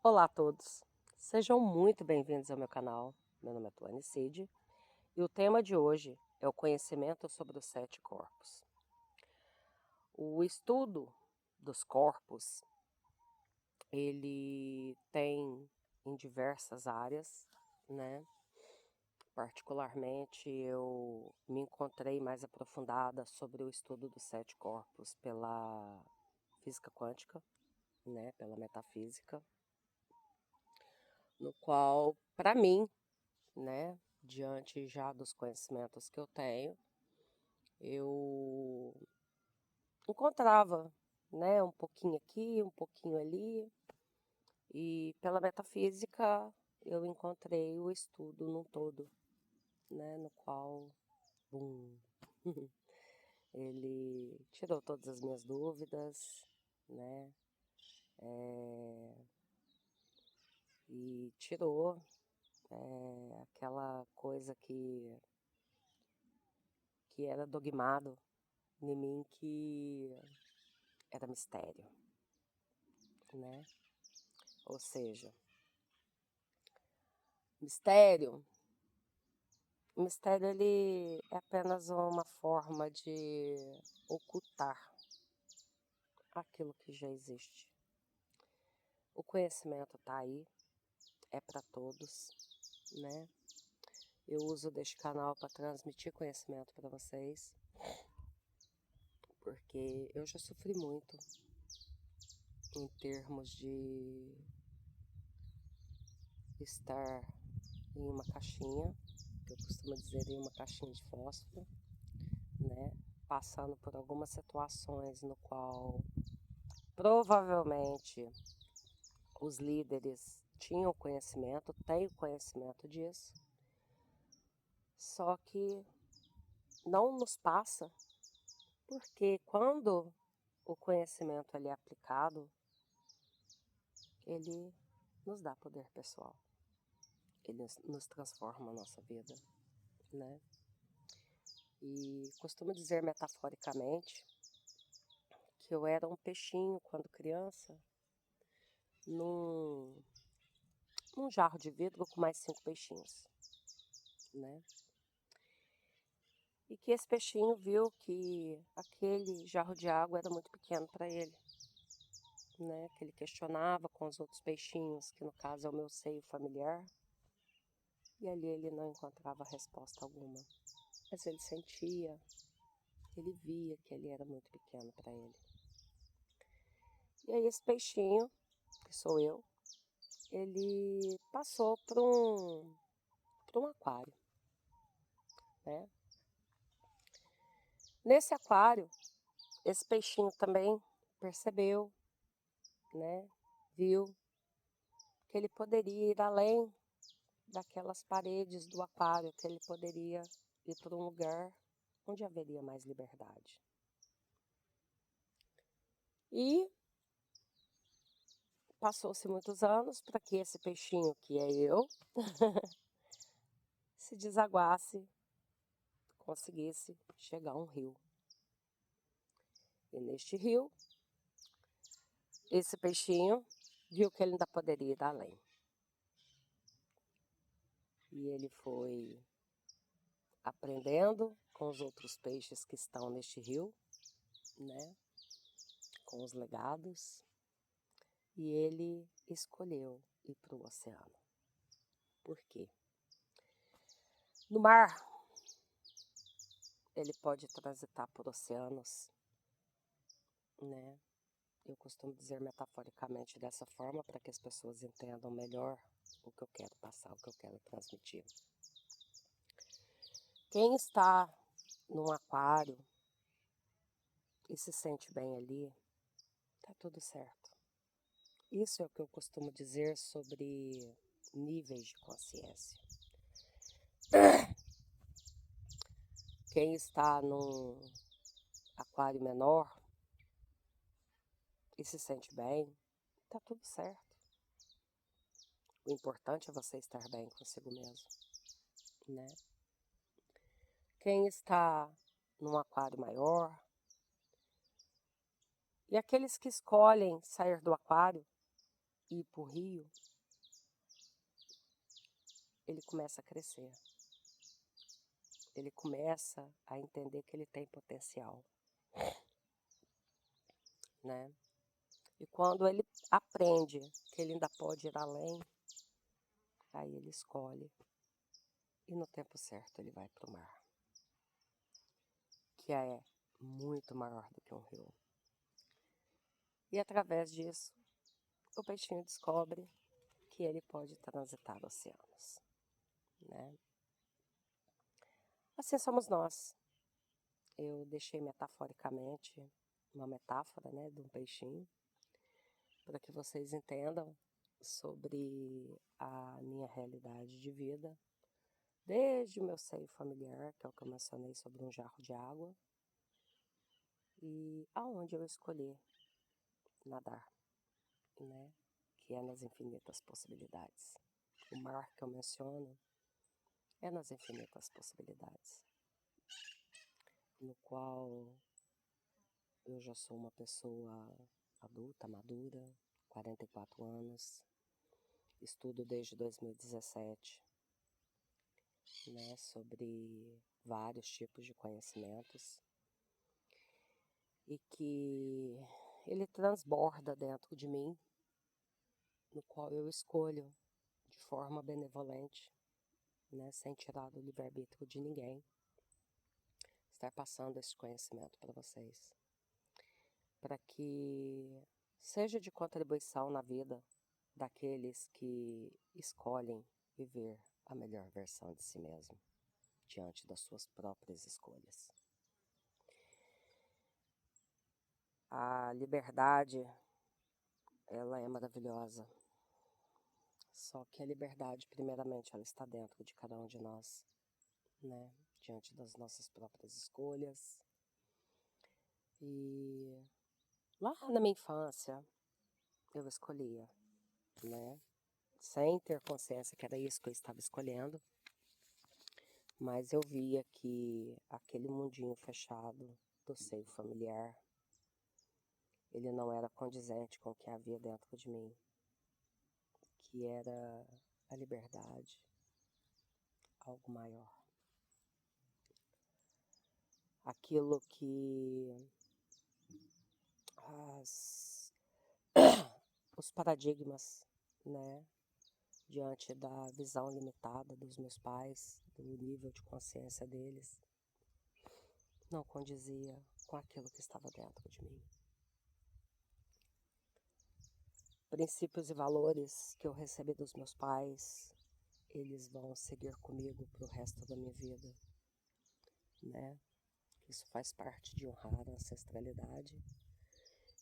Olá a todos, sejam muito bem-vindos ao meu canal. Meu nome é Tuane Cid e o tema de hoje é o conhecimento sobre os 7 corpos. O estudo dos corpos, ele tem em diversas áreas, né? Particularmente, eu me encontrei mais aprofundada sobre o estudo dos 7 corpos pela física quântica, né? Pela metafísica, no qual, para mim, né, diante já dos conhecimentos que eu tenho, eu encontrava, né, um pouquinho aqui, um pouquinho ali, e pela metafísica eu encontrei o estudo num todo, né, no qual, bum, ele tirou todas as minhas dúvidas, né, e tirou aquela coisa que era dogmado em mim, que era mistério, né? Ou seja, mistério, o mistério ele é apenas uma forma de ocultar aquilo que já existe. O conhecimento está aí, é para todos, né? Eu uso deste canal para transmitir conhecimento para vocês, porque eu já sofri muito em termos de estar em uma caixinha, que eu costumo dizer em uma caixinha de fósforo, né? Passando por algumas situações no qual provavelmente os líderes tinham conhecimento, têm conhecimento disso, só que não nos passa, porque quando o conhecimento ele é aplicado, ele nos dá poder pessoal, ele nos transforma a nossa vida, né? E costumo dizer metaforicamente que eu era um peixinho quando criança, num, num jarro de vidro com mais 5 peixinhos, né? E que esse peixinho viu que aquele jarro de água era muito pequeno para ele, né? Que ele questionava com os outros peixinhos, que no caso é o meu seio familiar, e ali ele não encontrava resposta alguma. Mas ele sentia, ele via que ele era muito pequeno para ele. E aí esse peixinho, que sou eu, ele passou para um aquário, né? Nesse aquário, esse peixinho também percebeu, né? Viu que ele poderia ir além daquelas paredes do aquário, que ele poderia ir para um lugar onde haveria mais liberdade. E passou-se muitos anos para que esse peixinho, que é eu, se desaguasse, conseguisse chegar a um rio. E neste rio, esse peixinho viu que ele ainda poderia ir além. E ele foi aprendendo com os outros peixes que estão neste rio, né? Com os legados. E ele escolheu ir para o oceano. Por quê? No mar, ele pode transitar por oceanos, né? Eu costumo dizer metaforicamente dessa forma para que as pessoas entendam melhor o que eu quero passar, o que eu quero transmitir. Quem está num aquário e se sente bem ali, tá tudo certo. Isso é o que eu costumo dizer sobre níveis de consciência. Quem está num aquário menor e se sente bem, tá tudo certo. O importante é você estar bem consigo mesmo, né? Quem está num aquário maior e aqueles que escolhem sair do aquário ir para o rio, ele começa a crescer. Ele começa a entender que ele tem potencial, né? E quando ele aprende que ele ainda pode ir além, aí ele escolhe. E no tempo certo ele vai para o mar, que é muito maior do que um rio. E através disso, o peixinho descobre que ele pode transitar oceanos, né? Assim somos nós. Eu deixei metaforicamente uma metáfora, né, de um peixinho, para que vocês entendam sobre a minha realidade de vida, desde o meu seio familiar, que é o que eu mencionei sobre um jarro de água, e aonde eu escolhi nadar, né, que é nas infinitas possibilidades. O mar que eu menciono é nas infinitas possibilidades, no qual eu já sou uma pessoa adulta, madura, 44 anos, estudo desde 2017, né, sobre vários tipos de conhecimentos e que ele transborda dentro de mim, no qual eu escolho de forma benevolente, né, sem tirar do livre-arbítrio de ninguém, estar passando esse conhecimento para vocês, para que seja de contribuição na vida daqueles que escolhem viver a melhor versão de si mesmo, diante das suas próprias escolhas. A liberdade, ela é maravilhosa, só que a liberdade, primeiramente, ela está dentro de cada um de nós, né? Diante das nossas próprias escolhas. E lá na minha infância, eu escolhia, né? Sem ter consciência que era isso que eu estava escolhendo, mas eu via que aquele mundinho fechado do seio familiar, ele não era condizente com o que havia dentro de mim, que era a liberdade, algo maior. Aquilo que os paradigmas, né, diante da visão limitada dos meus pais, do nível de consciência deles, não condizia com aquilo que estava dentro de mim. Princípios e valores que eu recebi dos meus pais, eles vão seguir comigo para o resto da minha vida, né? Isso faz parte de honrar a ancestralidade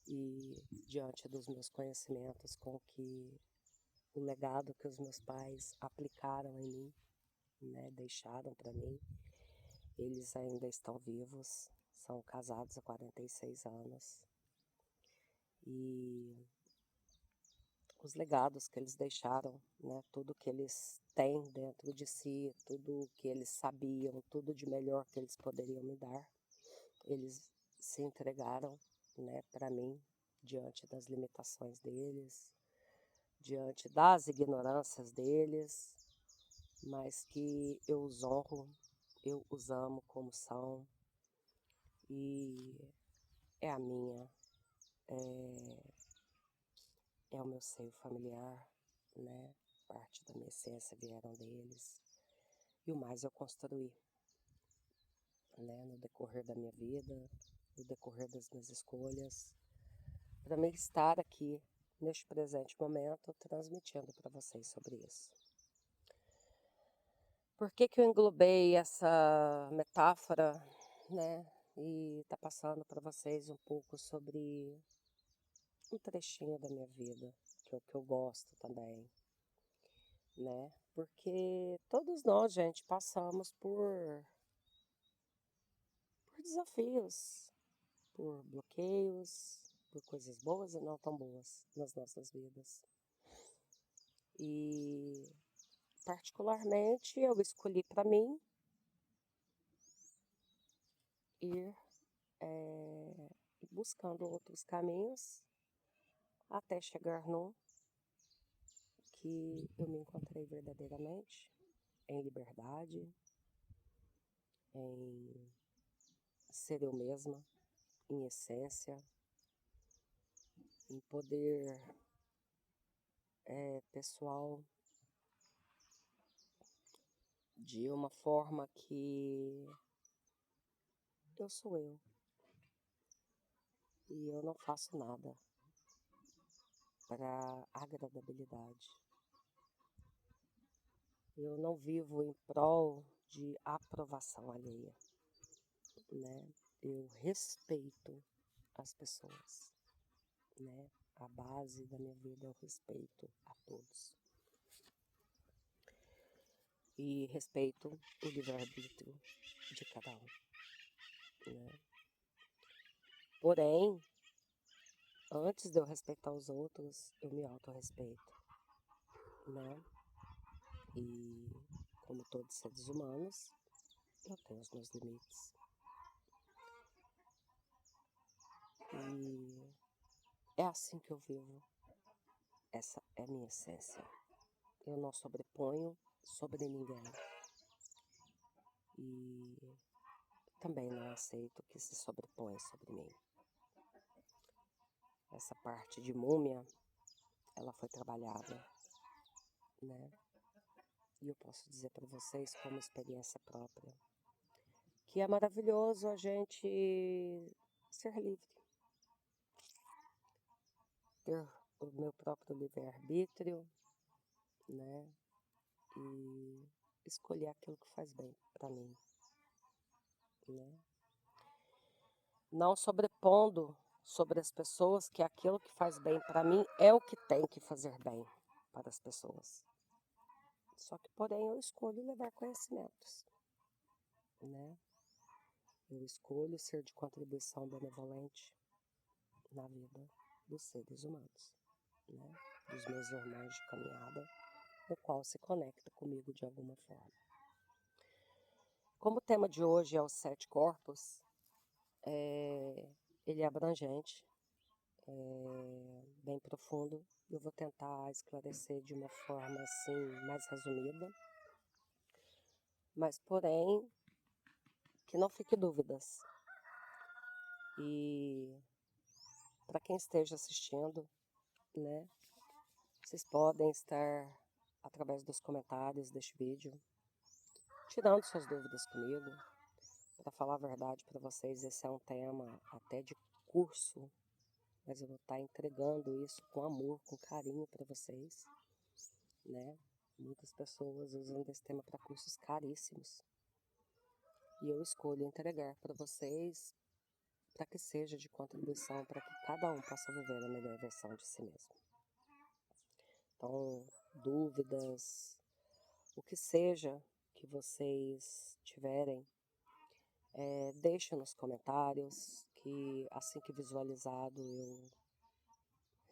e diante dos meus conhecimentos com que o legado que os meus pais aplicaram em mim, né, deixaram para mim, eles ainda estão vivos, são casados há 46 anos e os legados que eles deixaram, né, tudo que eles têm dentro de si, tudo que eles sabiam, tudo de melhor que eles poderiam me dar, eles se entregaram, né, para mim, diante das limitações deles, diante das ignorâncias deles, mas que eu os honro, eu os amo como são, e é a minha, é o meu seio familiar, né? Parte da minha essência vieram deles. E o mais eu construí, né? No decorrer da minha vida, no decorrer das minhas escolhas, para mim estar aqui, neste presente momento, transmitindo para vocês sobre isso. Por que que eu englobei essa metáfora, né? E tá passando para vocês um pouco sobre um trechinho da minha vida, que é o que eu gosto também, né? Porque todos nós, gente, passamos por desafios, por bloqueios, por coisas boas e não tão boas nas nossas vidas. E particularmente eu escolhi para mim ir buscando outros caminhos até chegar num que eu me encontrei verdadeiramente em liberdade, em ser eu mesma, em essência, em poder pessoal, de uma forma que eu sou eu e eu não faço nada para agradabilidade. Eu não vivo em prol de aprovação alheia, né? Eu respeito as pessoas, né? A base da minha vida é o respeito a todos. E respeito o livre-arbítrio de cada um, né? Porém, antes de eu respeitar os outros, eu me autorrespeito, né? E como todos seres humanos, eu tenho os meus limites. E é assim que eu vivo. Essa é a minha essência. Eu não sobreponho sobre ninguém. E também não aceito que se sobrepõe sobre mim. Essa parte de múmia, ela foi trabalhada, né? E eu posso dizer para vocês, como experiência própria, que é maravilhoso a gente ser livre. Ter o meu próprio livre-arbítrio, né? E escolher aquilo que faz bem para mim, né? Não sobrepondo sobre as pessoas que aquilo que faz bem para mim é o que tem que fazer bem para as pessoas. Só que, porém, eu escolho levar conhecimentos, né? Eu escolho ser de contribuição benevolente na vida dos seres humanos, né? Dos meus irmãos de caminhada, o qual se conecta comigo de alguma forma. Como o tema de hoje é os 7 corpos, ele é abrangente, bem profundo. Eu vou tentar esclarecer de uma forma assim mais resumida, mas porém que não fique dúvidas. E para quem esteja assistindo, né, vocês podem estar através dos comentários deste vídeo tirando suas dúvidas comigo. Para falar a verdade para vocês, esse é um tema até de curso, mas eu vou estar entregando isso com amor, com carinho para vocês, né? Muitas pessoas usam esse tema para cursos caríssimos. E eu escolho entregar para vocês para que seja de contribuição, para que cada um possa viver a melhor versão de si mesmo. Então, dúvidas, o que seja que vocês tiverem, deixem nos comentários, que assim que visualizado eu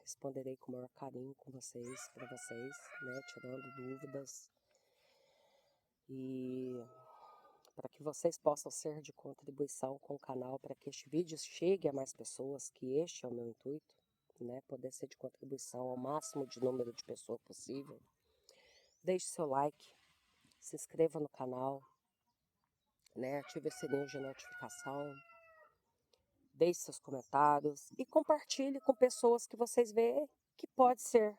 responderei com o maior carinho com vocês, para vocês, né, tirando dúvidas. E para que vocês possam ser de contribuição com o canal, para que este vídeo chegue a mais pessoas, que este é o meu intuito, né, poder ser de contribuição ao máximo de número de pessoas possível. Deixe seu like, se inscreva no canal, né, ative o sininho de notificação, deixe seus comentários e compartilhe com pessoas que vocês veem que pode ser,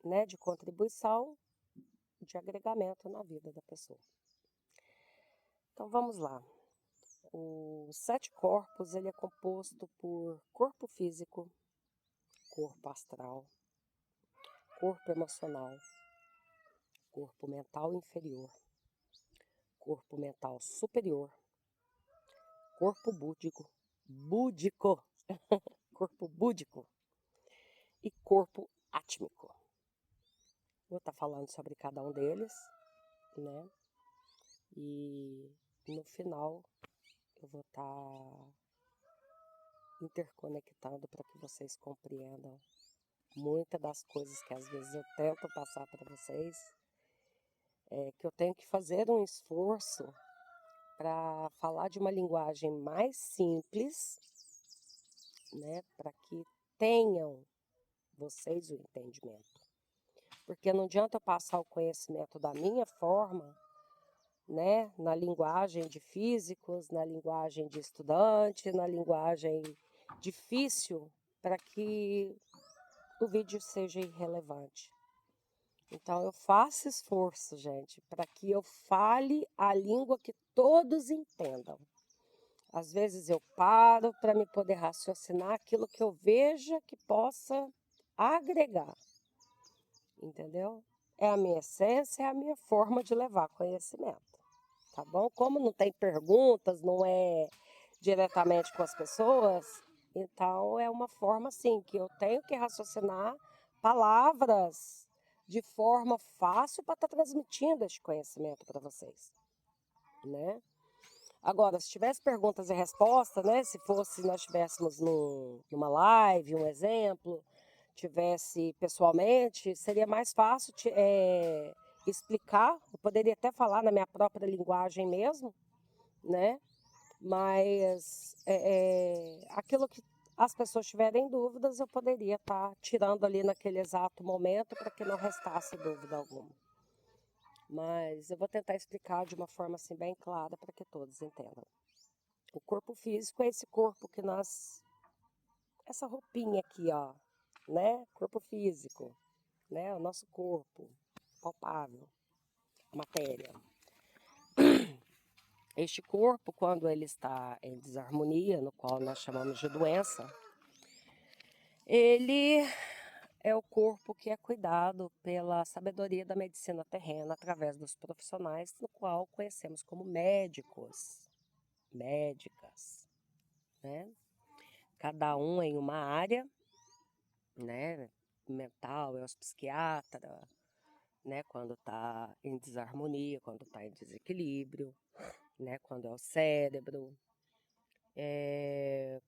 né, de contribuição, de agregamento na vida da pessoa. Então vamos lá. Os 7 corpos, ele é composto por corpo físico, corpo astral, corpo emocional, corpo mental inferior, corpo mental superior, corpo búdico, corpo búdico e corpo átmico. Vou estar falando sobre cada um deles, né? E no final eu vou estar interconectando para que vocês compreendam muitas das coisas que às vezes eu tento passar para vocês, que eu tenho que fazer um esforço para falar de uma linguagem mais simples, né, para que tenham vocês o entendimento. Porque não adianta eu passar o conhecimento da minha forma, né, na linguagem de físicos, na linguagem de estudante, na linguagem difícil, para que o vídeo seja irrelevante. Então, eu faço esforço, gente, para que eu fale a língua que todos entendam. Às vezes eu paro para me poder raciocinar aquilo que eu veja que possa agregar, entendeu? É a minha essência, é a minha forma de levar conhecimento, tá bom? Como não tem perguntas, não é diretamente com as pessoas, então é uma forma assim que eu tenho que raciocinar palavras de forma fácil para estar transmitindo este conhecimento para vocês, né? Agora, se tivesse perguntas e respostas, né? Se nós estivéssemos numa live, um exemplo, tivesse pessoalmente, seria mais fácil explicar. Eu poderia até falar na minha própria linguagem mesmo, né? Mas aquilo que as pessoas tiverem dúvidas, eu poderia estar tirando ali naquele exato momento para que não restasse dúvida alguma. Mas eu vou tentar explicar de uma forma assim bem clara para que todos entendam. O corpo físico é esse corpo que nós... Essa roupinha aqui, ó, né? Corpo físico, né? O nosso corpo palpável, matéria. Este corpo, quando ele está em desarmonia, no qual nós chamamos de doença, ele é o corpo que é cuidado pela sabedoria da medicina terrena através dos profissionais, no qual conhecemos como médicos, médicas, né? Cada um em uma área, né? Mental é o psiquiatra, né? Quando está em desarmonia, quando está em desequilíbrio, né? Quando é o cérebro,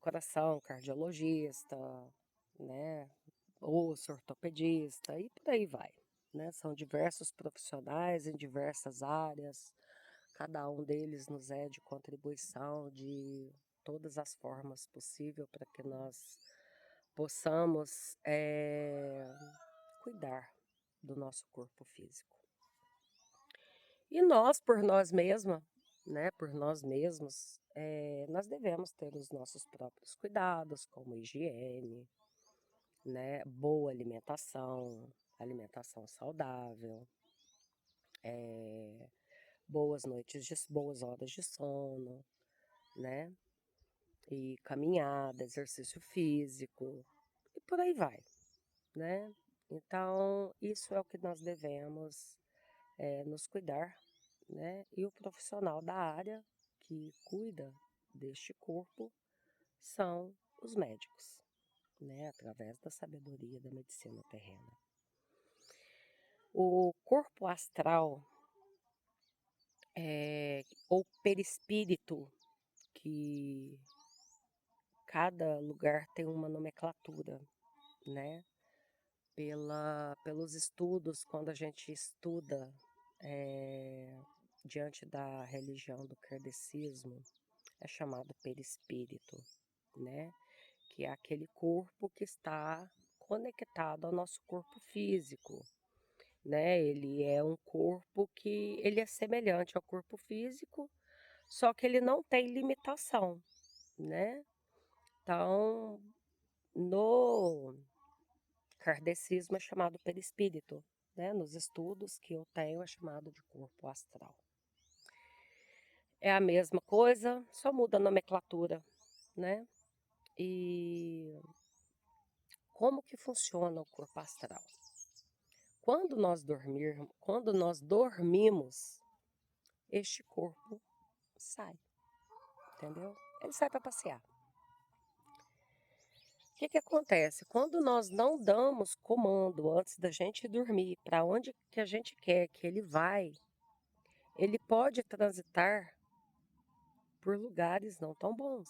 coração, cardiologista, né? Osso, ortopedista e por aí vai, né? São diversos profissionais em diversas áreas, cada um deles nos é de contribuição de todas as formas possíveis para que nós possamos cuidar do nosso corpo físico. E nós, por nós mesmas, né, por nós mesmos, nós devemos ter os nossos próprios cuidados, como higiene, né, boa alimentação, alimentação saudável, boas noites, boas horas de sono, né, e caminhada, exercício físico, e por aí vai, né. Então, isso é o que nós devemos nos cuidar, né? E o profissional da área que cuida deste corpo são os médicos, né? Através da sabedoria da medicina terrena. O corpo astral, ou perispírito, que cada lugar tem uma nomenclatura, né? Pelos estudos, quando a gente estuda diante da religião do kardecismo, é chamado perispírito, né? Que é aquele corpo que está conectado ao nosso corpo físico, né? Ele é um corpo que ele é semelhante ao corpo físico, só que ele não tem limitação, né? Então, no kardecismo é chamado perispírito, né? Nos estudos que eu tenho é chamado de corpo astral. É a mesma coisa, só muda a nomenclatura, né? E como que funciona o corpo astral? Quando nós dormimos, este corpo sai, entendeu? Ele sai para passear. O que que acontece? Quando nós não damos comando antes da gente dormir, para onde que a gente quer que ele vai, ele pode transitar por lugares não tão bons.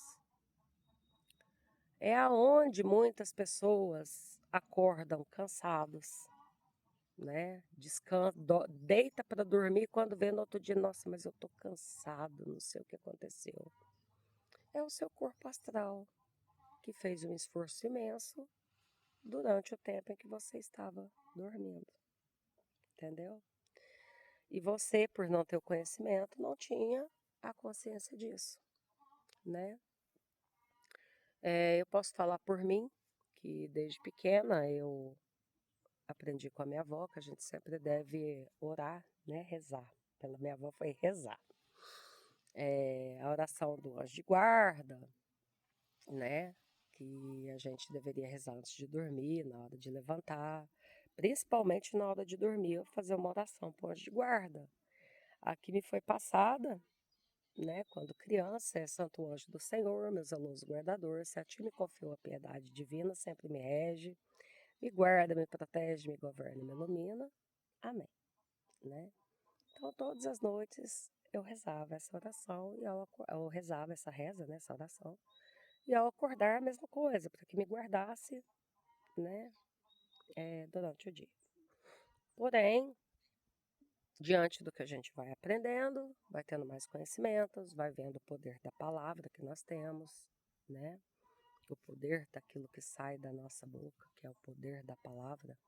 É aonde muitas pessoas acordam cansados, né? Deita para dormir, quando vê no outro dia, nossa, mas eu tô cansado, não sei o que aconteceu. É o seu corpo astral que fez um esforço imenso durante o tempo em que você estava dormindo. entendeu? E você, por não ter o conhecimento, não tinha a consciência disso, né? Eu posso falar por mim, que desde pequena eu aprendi com a minha avó que a gente sempre deve orar, né? Rezar. Pela minha avó foi rezar. A oração do anjo de guarda, né? Que a gente deveria rezar antes de dormir, na hora de levantar. Principalmente na hora de dormir, eu fazer uma oração para o anjo de guarda. A que me foi passada, né, quando criança, é Santo Anjo do Senhor, meu zeloso guardador, se a ti me confiou a piedade divina, sempre me rege, me guarda, me protege, me governa, me ilumina. Amém, né? Então, todas as noites eu rezava essa oração, e eu rezava essa reza, né, essa oração, e ao acordar a mesma coisa, para que me guardasse, né, durante o dia. Porém, diante do que a gente vai aprendendo, vai tendo mais conhecimentos, vai vendo o poder da palavra que nós temos, né? O poder daquilo que sai da nossa boca, que é o poder da palavra,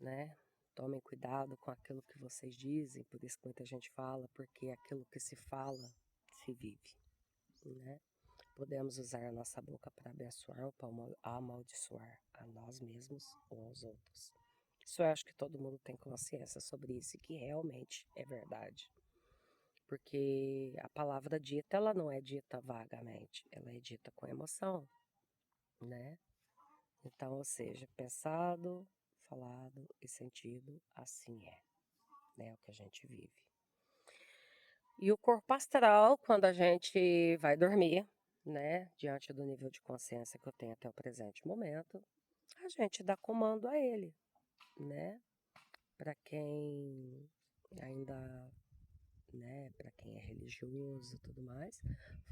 né? Tomem cuidado com aquilo que vocês dizem, por isso que muita gente fala, porque aquilo que se fala, se vive, né? Podemos usar a nossa boca para abençoar ou para amaldiçoar a nós mesmos ou aos outros. Isso eu acho que todo mundo tem consciência sobre isso e que realmente é verdade. Porque a palavra dita, ela não é dita vagamente, ela é dita com emoção, né? Então, ou seja, pensado, falado e sentido, assim é, né? O que a gente vive. E o corpo astral, quando a gente vai dormir, né? Diante do nível de consciência que eu tenho até o presente momento, a gente dá comando a ele, né? Para quem ainda, né, para quem é religioso e tudo mais,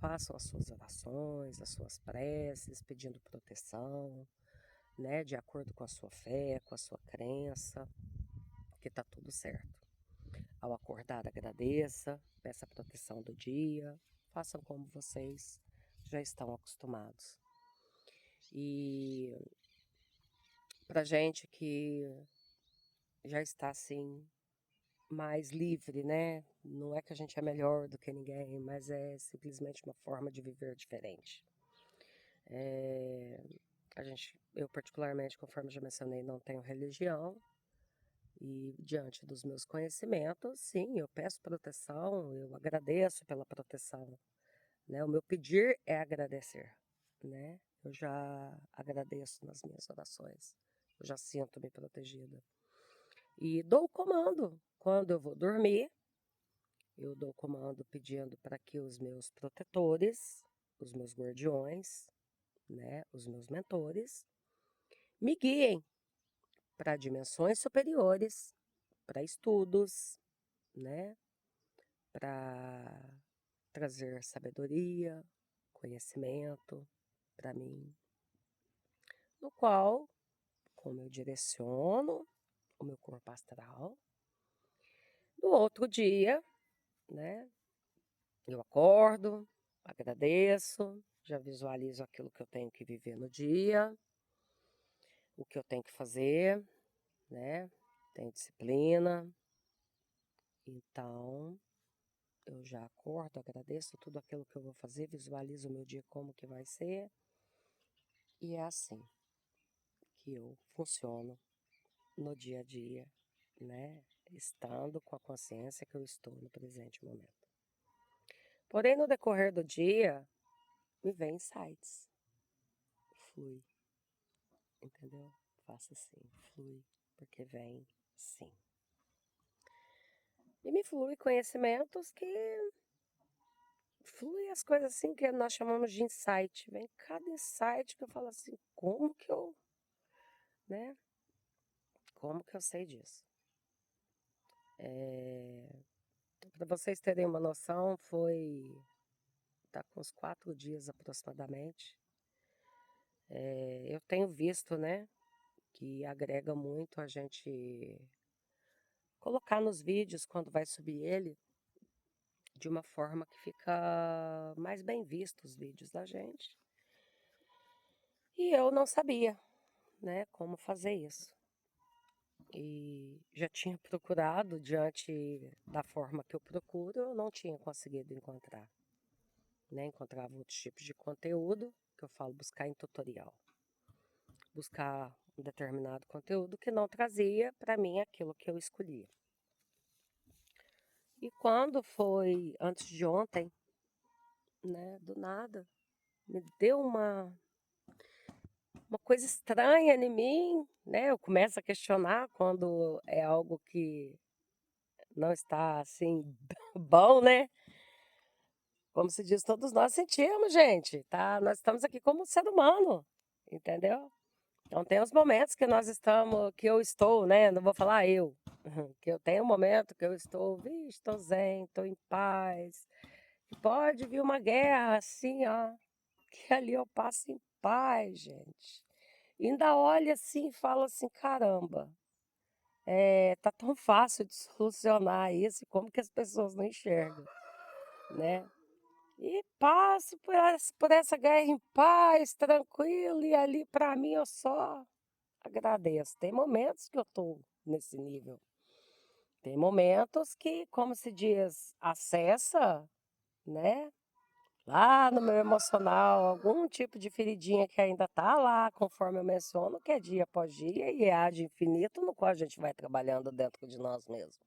façam as suas orações, as suas preces, pedindo proteção, né, de acordo com a sua fé, com a sua crença, que tá tudo certo. Ao acordar, agradeça, peça a proteção do dia, façam como vocês já estão acostumados. E pra gente que já está assim mais livre, né? Não é que a gente é melhor do que ninguém, mas é simplesmente uma forma de viver diferente. Eu particularmente, conforme já mencionei, não tenho religião e diante dos meus conhecimentos, sim, eu peço proteção, eu agradeço pela proteção, né? O meu pedir é agradecer, né? Eu já agradeço nas minhas orações, eu já sinto-me protegida. E dou o comando quando eu vou dormir. Eu dou comando pedindo para que os meus protetores, os meus guardiões, né, os meus mentores, me guiem para dimensões superiores, para estudos, né, para trazer sabedoria, conhecimento para mim, no qual, como eu direciono o meu corpo astral, no outro dia, né, eu acordo, agradeço, já visualizo aquilo que eu tenho que viver no dia, o que eu tenho que fazer, né? Tenho disciplina. Então, eu já acordo, agradeço tudo aquilo que eu vou fazer, visualizo o meu dia como que vai ser. E é assim que eu funciono no dia a dia, né? Estando com a consciência que eu estou no presente momento. Porém, no decorrer do dia, me vem insights. Flui, entendeu? Faça assim, flui, porque vem sim. E me flui conhecimentos que flui as coisas assim que nós chamamos de insight. Vem cada insight que eu falo assim, como que eu, né? Como que eu sei disso? Para vocês terem uma noção, tá com uns 4 dias aproximadamente. Eu tenho visto, né, que agrega muito a gente colocar nos vídeos quando vai subir ele, de uma forma que fica mais bem visto os vídeos da gente. E eu não sabia, né, como fazer isso. e já tinha procurado diante da forma que eu procuro, eu não tinha conseguido encontrar, né? Encontrava outros tipos de conteúdo, que eu falo buscar em tutorial. Buscar um determinado conteúdo que não trazia para mim aquilo que eu escolhia. E quando foi antes de ontem, né, do nada, me deu uma coisa estranha em mim, né? Eu começo a questionar quando é algo que não está assim bom, né? Como se diz, todos nós sentimos, gente, tá? Nós estamos aqui como ser humano, entendeu? Então tem os momentos que nós estamos, que eu estou, né? Não vou falar eu, que eu tenho um momento que eu estou, vixe, estou zen, estou em paz. Pode vir uma guerra assim, ó, que ali eu passo em paz, gente. E ainda olha assim e fala assim, caramba, tá tão fácil de solucionar isso, como que as pessoas não enxergam, né? E passo por essa guerra em paz, tranquilo, e ali para mim eu só agradeço. Tem momentos que eu estou nesse nível. Tem momentos que, como se diz, acessa, né? Lá no meu emocional, algum tipo de feridinha que ainda está lá, conforme eu menciono, que é dia após dia e é há de infinito, no qual a gente vai trabalhando dentro de nós mesmos.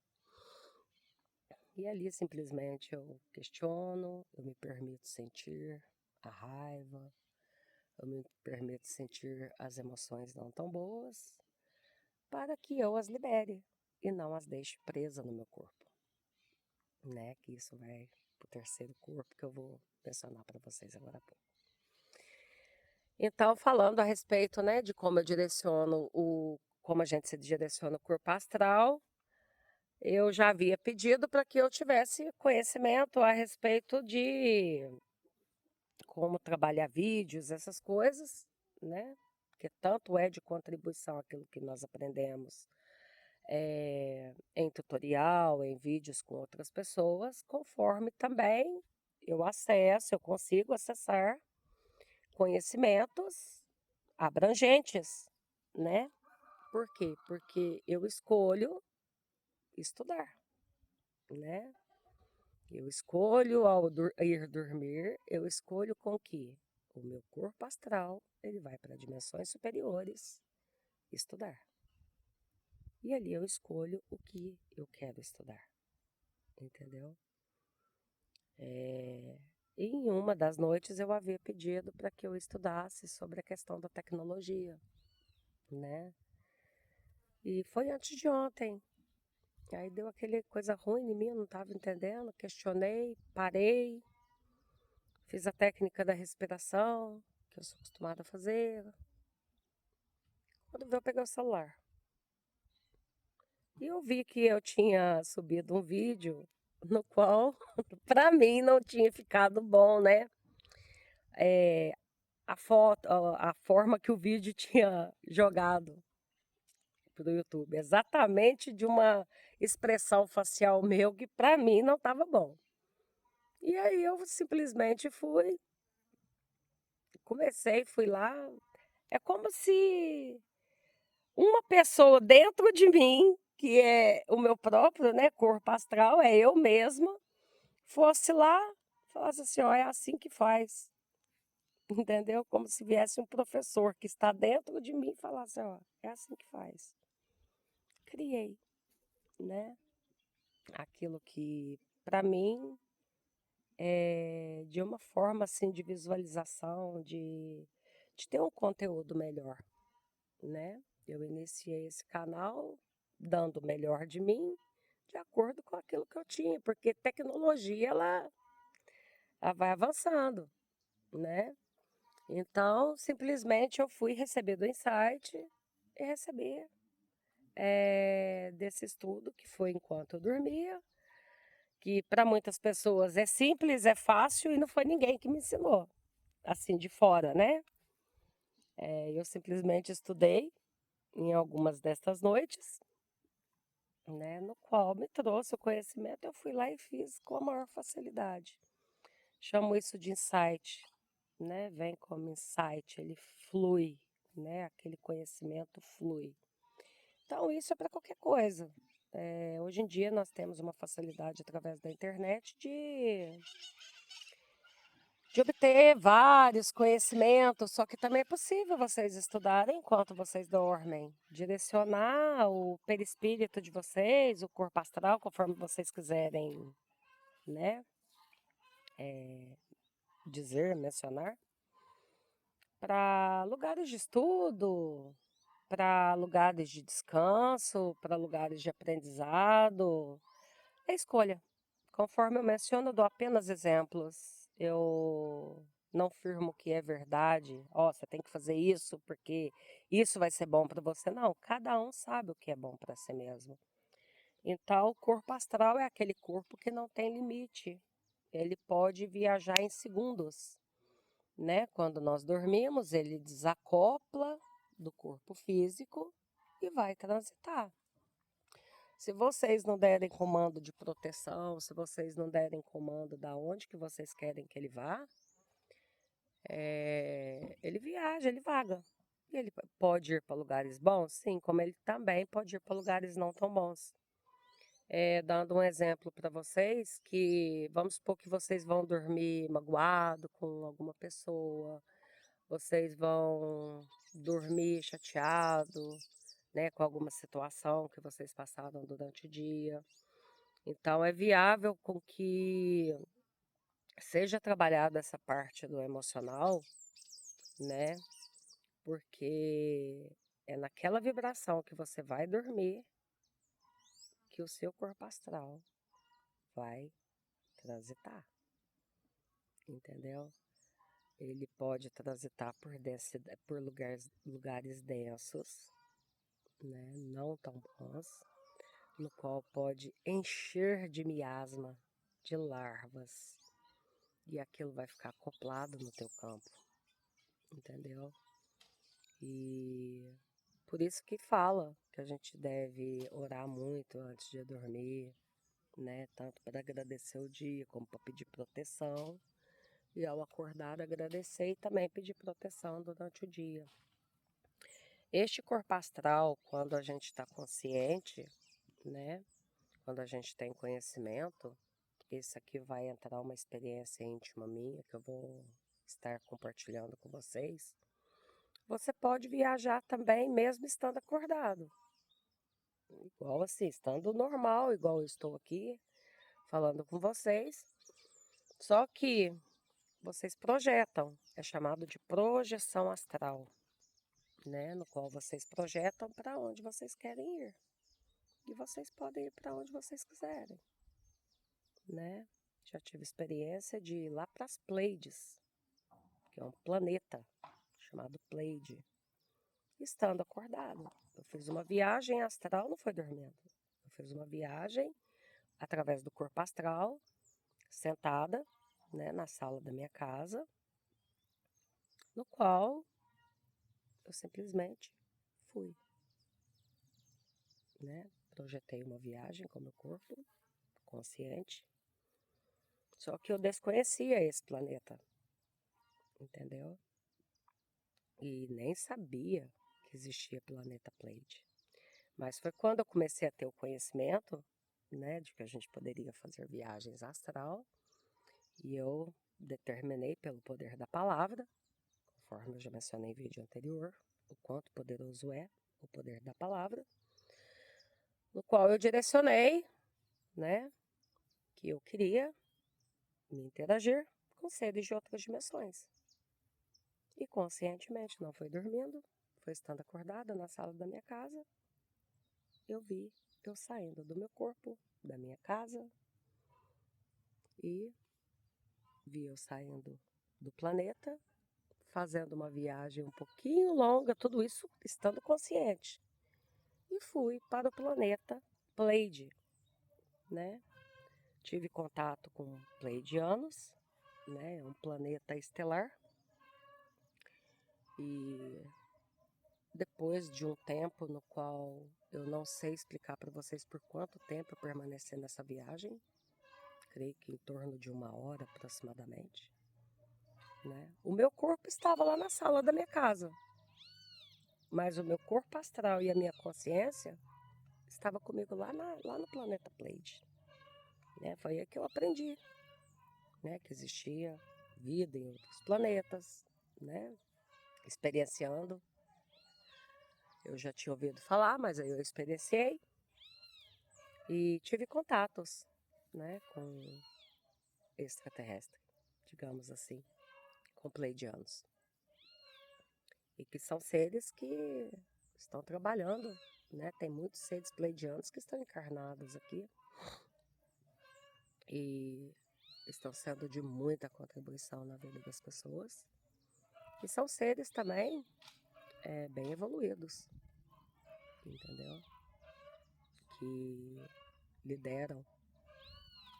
E ali simplesmente eu questiono, eu me permito sentir a raiva, eu me permito sentir as emoções não tão boas, para que eu as libere e não as deixe presas no meu corpo, né? Que isso vai para o terceiro corpo que eu vou mencionar para vocês agora há pouco. Então, falando a respeito, né, de como eu direciono como a gente se direciona o corpo astral, eu já havia pedido para que eu tivesse conhecimento a respeito de como trabalhar vídeos, essas coisas, né? Porque tanto é de contribuição aquilo que nós aprendemos em tutorial, em vídeos com outras pessoas, conforme também eu consigo acessar conhecimentos abrangentes, né? Por quê? Porque eu escolho estudar, né? Eu escolho ao ir dormir, eu escolho com que o meu corpo astral ele vai para dimensões superiores estudar. E ali eu escolho o que eu quero estudar, entendeu? Em uma das noites eu havia pedido para que eu estudasse sobre a questão da tecnologia, né? E foi antes de ontem. Aí deu aquele coisa ruim em mim, eu não estava entendendo, questionei, parei, fiz a técnica da respiração, que eu sou acostumada a fazer. Quando veio, eu peguei o celular. E eu vi que eu tinha subido um vídeo no qual, para mim, não tinha ficado bom, né? A foto, a forma que o vídeo tinha jogado pro YouTube, exatamente de uma expressão facial meu que para mim não estava bom. E aí eu simplesmente fui lá. É como se uma pessoa dentro de mim, que é o meu próprio, né, corpo astral, é eu mesma, fosse lá, falasse assim, ó, é assim que faz. Entendeu? Como se viesse um professor que está dentro de mim e falasse, ó, é assim que faz. Criei, né? Aquilo que, para mim, é de uma forma assim de visualização, de ter um conteúdo melhor, né? Eu iniciei esse canal dando o melhor de mim, de acordo com aquilo que eu tinha, porque tecnologia ela vai avançando, né? Então, simplesmente eu fui receber do insight e receber desse estudo, que foi enquanto eu dormia, que para muitas pessoas é simples, é fácil e não foi ninguém que me ensinou, assim de fora, né? Eu simplesmente estudei em algumas destas noites, né, no qual me trouxe o conhecimento, eu fui lá e fiz com a maior facilidade. Chamo isso de insight, né? Vem como insight, ele flui, né? Aquele conhecimento flui. Então, isso é para qualquer coisa. Hoje em dia, nós temos uma facilidade através da internet de obter vários conhecimentos, só que também é possível vocês estudarem enquanto vocês dormem. Direcionar o perispírito de vocês, o corpo astral, conforme vocês quiserem, né, dizer, mencionar, para lugares de estudo, para lugares de descanso, para lugares de aprendizado. É escolha. Conforme eu menciono, eu dou apenas exemplos. Eu não afirmo que é verdade. Ó, você tem que fazer isso porque isso vai ser bom para você. Não, cada um sabe o que é bom para si mesmo. Então, o corpo astral é aquele corpo que não tem limite. Ele pode viajar em segundos, né? Quando nós dormimos, ele desacopla do corpo físico e vai transitar. Se vocês não derem comando de proteção, se vocês não derem comando da onde que vocês querem que ele vá, ele viaja, ele vaga. E ele pode ir para lugares bons? Sim, como ele também pode ir para lugares não tão bons. Dando um exemplo para vocês, que vamos supor que vocês vão dormir magoado com alguma pessoa, vocês vão dormir chateado, né, com alguma situação que vocês passaram durante o dia. Então, é viável com que seja trabalhada essa parte do emocional, né? Porque é naquela vibração que você vai dormir que o seu corpo astral vai transitar, entendeu? Ele pode transitar por lugares densos, né? Não tão bons, no qual pode encher de miasma, de larvas, e aquilo vai ficar acoplado no teu campo, entendeu? E por isso que fala que a gente deve orar muito antes de dormir, né? Tanto para agradecer o dia, como para pedir proteção. E ao acordar, agradecer e também pedir proteção durante o dia. Este corpo astral, quando a gente está consciente, né? Quando a gente tem conhecimento, isso aqui vai entrar uma experiência íntima minha que eu vou estar compartilhando com vocês. Você pode viajar também, mesmo estando acordado. Igual assim, estando normal, igual eu estou aqui, falando com vocês. Só que vocês projetam, é chamado de projeção astral, né? No qual vocês projetam para onde vocês querem ir. E vocês podem ir para onde vocês quiserem, né? Já tive experiência de ir lá para as Pleiades, que é um planeta chamado Pleiade, estando acordado. Eu fiz uma viagem astral, não foi dormindo. Eu fiz uma viagem através do corpo astral, sentada, né, na sala da minha casa, no qual eu simplesmente fui, né? Projetei uma viagem com o meu corpo consciente, só que eu desconhecia esse planeta, entendeu? E nem sabia que existia planeta Pleiade. Mas foi quando eu comecei a ter o conhecimento, né, de que a gente poderia fazer viagens astral, e eu determinei pelo poder da palavra, conforme eu já mencionei em vídeo anterior, o quanto poderoso é o poder da palavra, no qual eu direcionei, né, que eu queria me interagir com seres de outras dimensões. E conscientemente, não foi dormindo, foi estando acordada na sala da minha casa, eu vi eu saindo do meu corpo, da minha casa, e vi eu saindo do planeta, fazendo uma viagem um pouquinho longa, tudo isso estando consciente. E fui para o planeta Pleiade, né? Tive contato com pleiadianos, né? É um planeta estelar. E depois de um tempo no qual eu não sei explicar para vocês por quanto tempo eu permaneci nessa viagem, creio que em torno de 1 hora aproximadamente, né? O meu corpo estava lá na sala da minha casa. Mas o meu corpo astral e a minha consciência estava comigo lá no planeta Pleiade, né? Foi aí que eu aprendi, né? Que existia vida em outros planetas, né? Experienciando. Eu já tinha ouvido falar, mas aí eu experienciei e tive contatos, né? Com extraterrestre, digamos assim, com pleidianos. E que são seres que estão trabalhando, né? Tem muitos seres pleidianos que estão encarnados aqui e estão sendo de muita contribuição na vida das pessoas. E são seres também bem evoluídos, entendeu? Que lideram,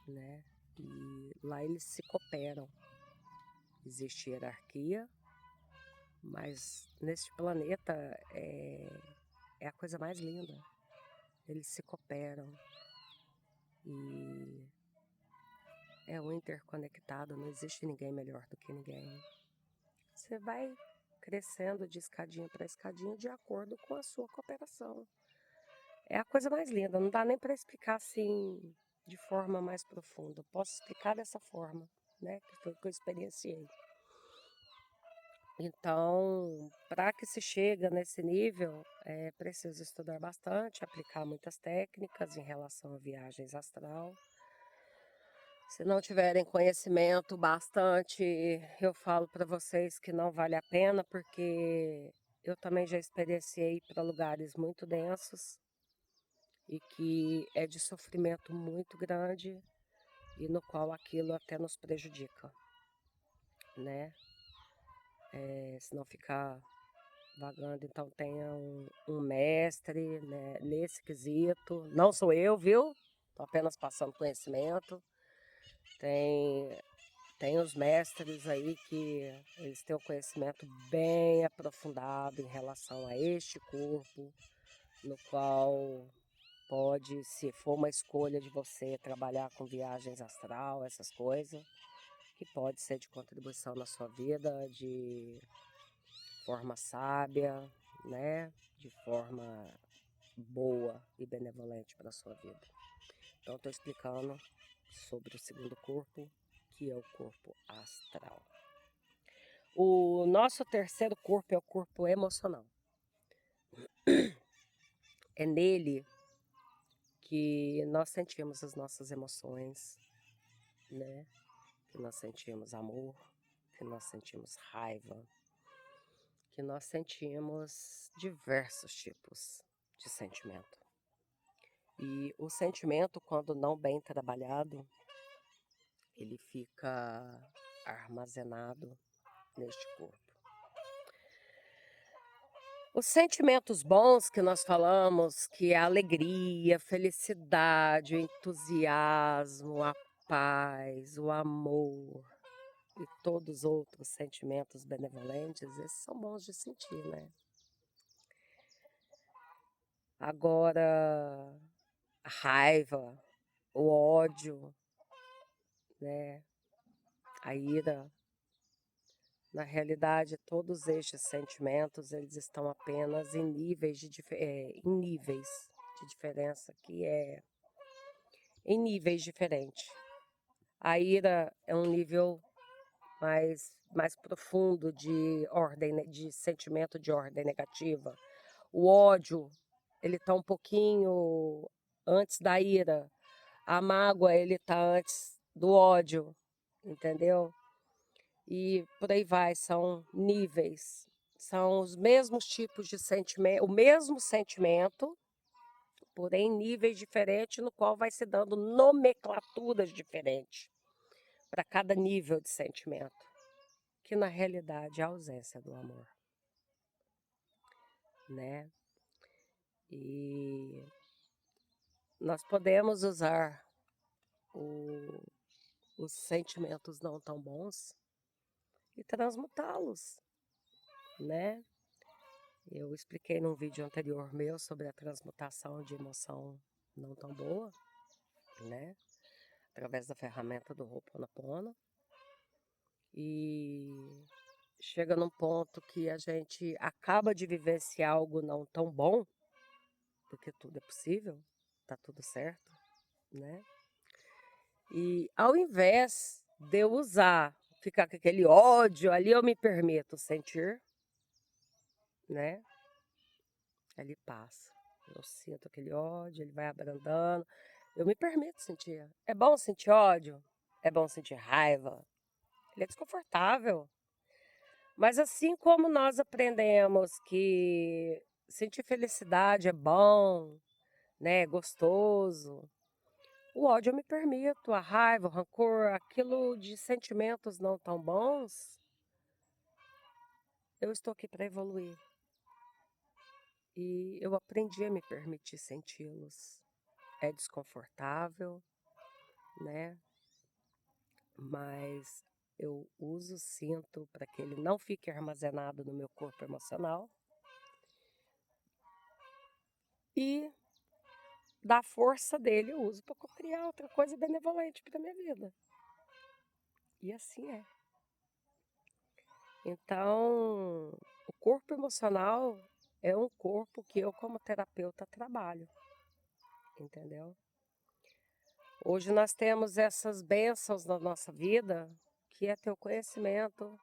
né? E lá eles se cooperam. Existe hierarquia, mas neste planeta é a coisa mais linda. Eles se cooperam e é um interconectado, não existe ninguém melhor do que ninguém. Você vai crescendo de escadinha para escadinha de acordo com a sua cooperação. É a coisa mais linda, não dá nem para explicar assim de forma mais profunda. Posso explicar dessa forma, né? Que foi o que eu experienciei. Então, para que se chega nesse nível, é preciso estudar bastante, aplicar muitas técnicas em relação a viagens astral. Se não tiverem conhecimento bastante, eu falo para vocês que não vale a pena, porque eu também já experienciei para lugares muito densos e que é de sofrimento muito grande e no qual aquilo até nos prejudica, né? Se não ficar vagando, então tenha um mestre, né, nesse quesito. Não sou eu, viu? Estou apenas passando conhecimento. Tem os mestres aí que eles têm um conhecimento bem aprofundado em relação a este corpo, no qual pode, se for uma escolha de você trabalhar com viagens astral, essas coisas, que pode ser de contribuição na sua vida, de forma sábia, né? De forma boa e benevolente para a sua vida. Então, estou explicando sobre o segundo corpo, que é o corpo astral. O nosso terceiro corpo é o corpo emocional. É nele que nós sentimos as nossas emoções, né? Que nós sentimos amor, que nós sentimos raiva, que nós sentimos diversos tipos de sentimento. E o sentimento, quando não bem trabalhado, ele fica armazenado neste corpo. Os sentimentos bons que nós falamos, que é a alegria, a felicidade, o entusiasmo, a paz, o amor e todos os outros sentimentos benevolentes, esses são bons de sentir, né? Agora, a raiva, o ódio, né? A ira, na realidade, todos estes sentimentos, eles estão apenas em níveis de diferença, que é em níveis diferentes. A ira é um nível mais profundo de ordem, de sentimento de ordem negativa. O ódio, ele está um pouquinho antes da ira. A mágoa, ele está antes do ódio, entendeu? E por aí vai, são níveis. São os mesmos tipos de sentimento, o mesmo sentimento, porém níveis diferentes, no qual vai se dando nomenclaturas diferentes para cada nível de sentimento, que na realidade é a ausência do amor, né? E nós podemos usar os sentimentos não tão bons e transmutá-los, né? Eu expliquei num vídeo anterior meu sobre a transmutação de emoção não tão boa, né? Através da ferramenta do Ho'oponopono. E chega num ponto que a gente acaba de vivenciar algo não tão bom, porque tudo é possível, tá tudo certo, né? E ao invés de eu usar, ficar com aquele ódio, ali eu me permito sentir, né? Ele passa. Eu sinto aquele ódio, ele vai abrandando. Eu me permito sentir. É bom sentir ódio, é bom sentir raiva. Ele é desconfortável. Mas assim como nós aprendemos que sentir felicidade é bom, né, é gostoso, o ódio eu me permito, a raiva, o rancor, aquilo de sentimentos não tão bons, eu estou aqui para evoluir. E eu aprendi a me permitir senti-los. É desconfortável, né? Mas eu uso, sinto para que ele não fique armazenado no meu corpo emocional. E da força dele eu uso para criar outra coisa benevolente para minha vida. E assim é. Então, o corpo emocional é um corpo que eu, como terapeuta, trabalho. Entendeu? Hoje nós temos essas bênçãos na nossa vida, que é ter o conhecimento,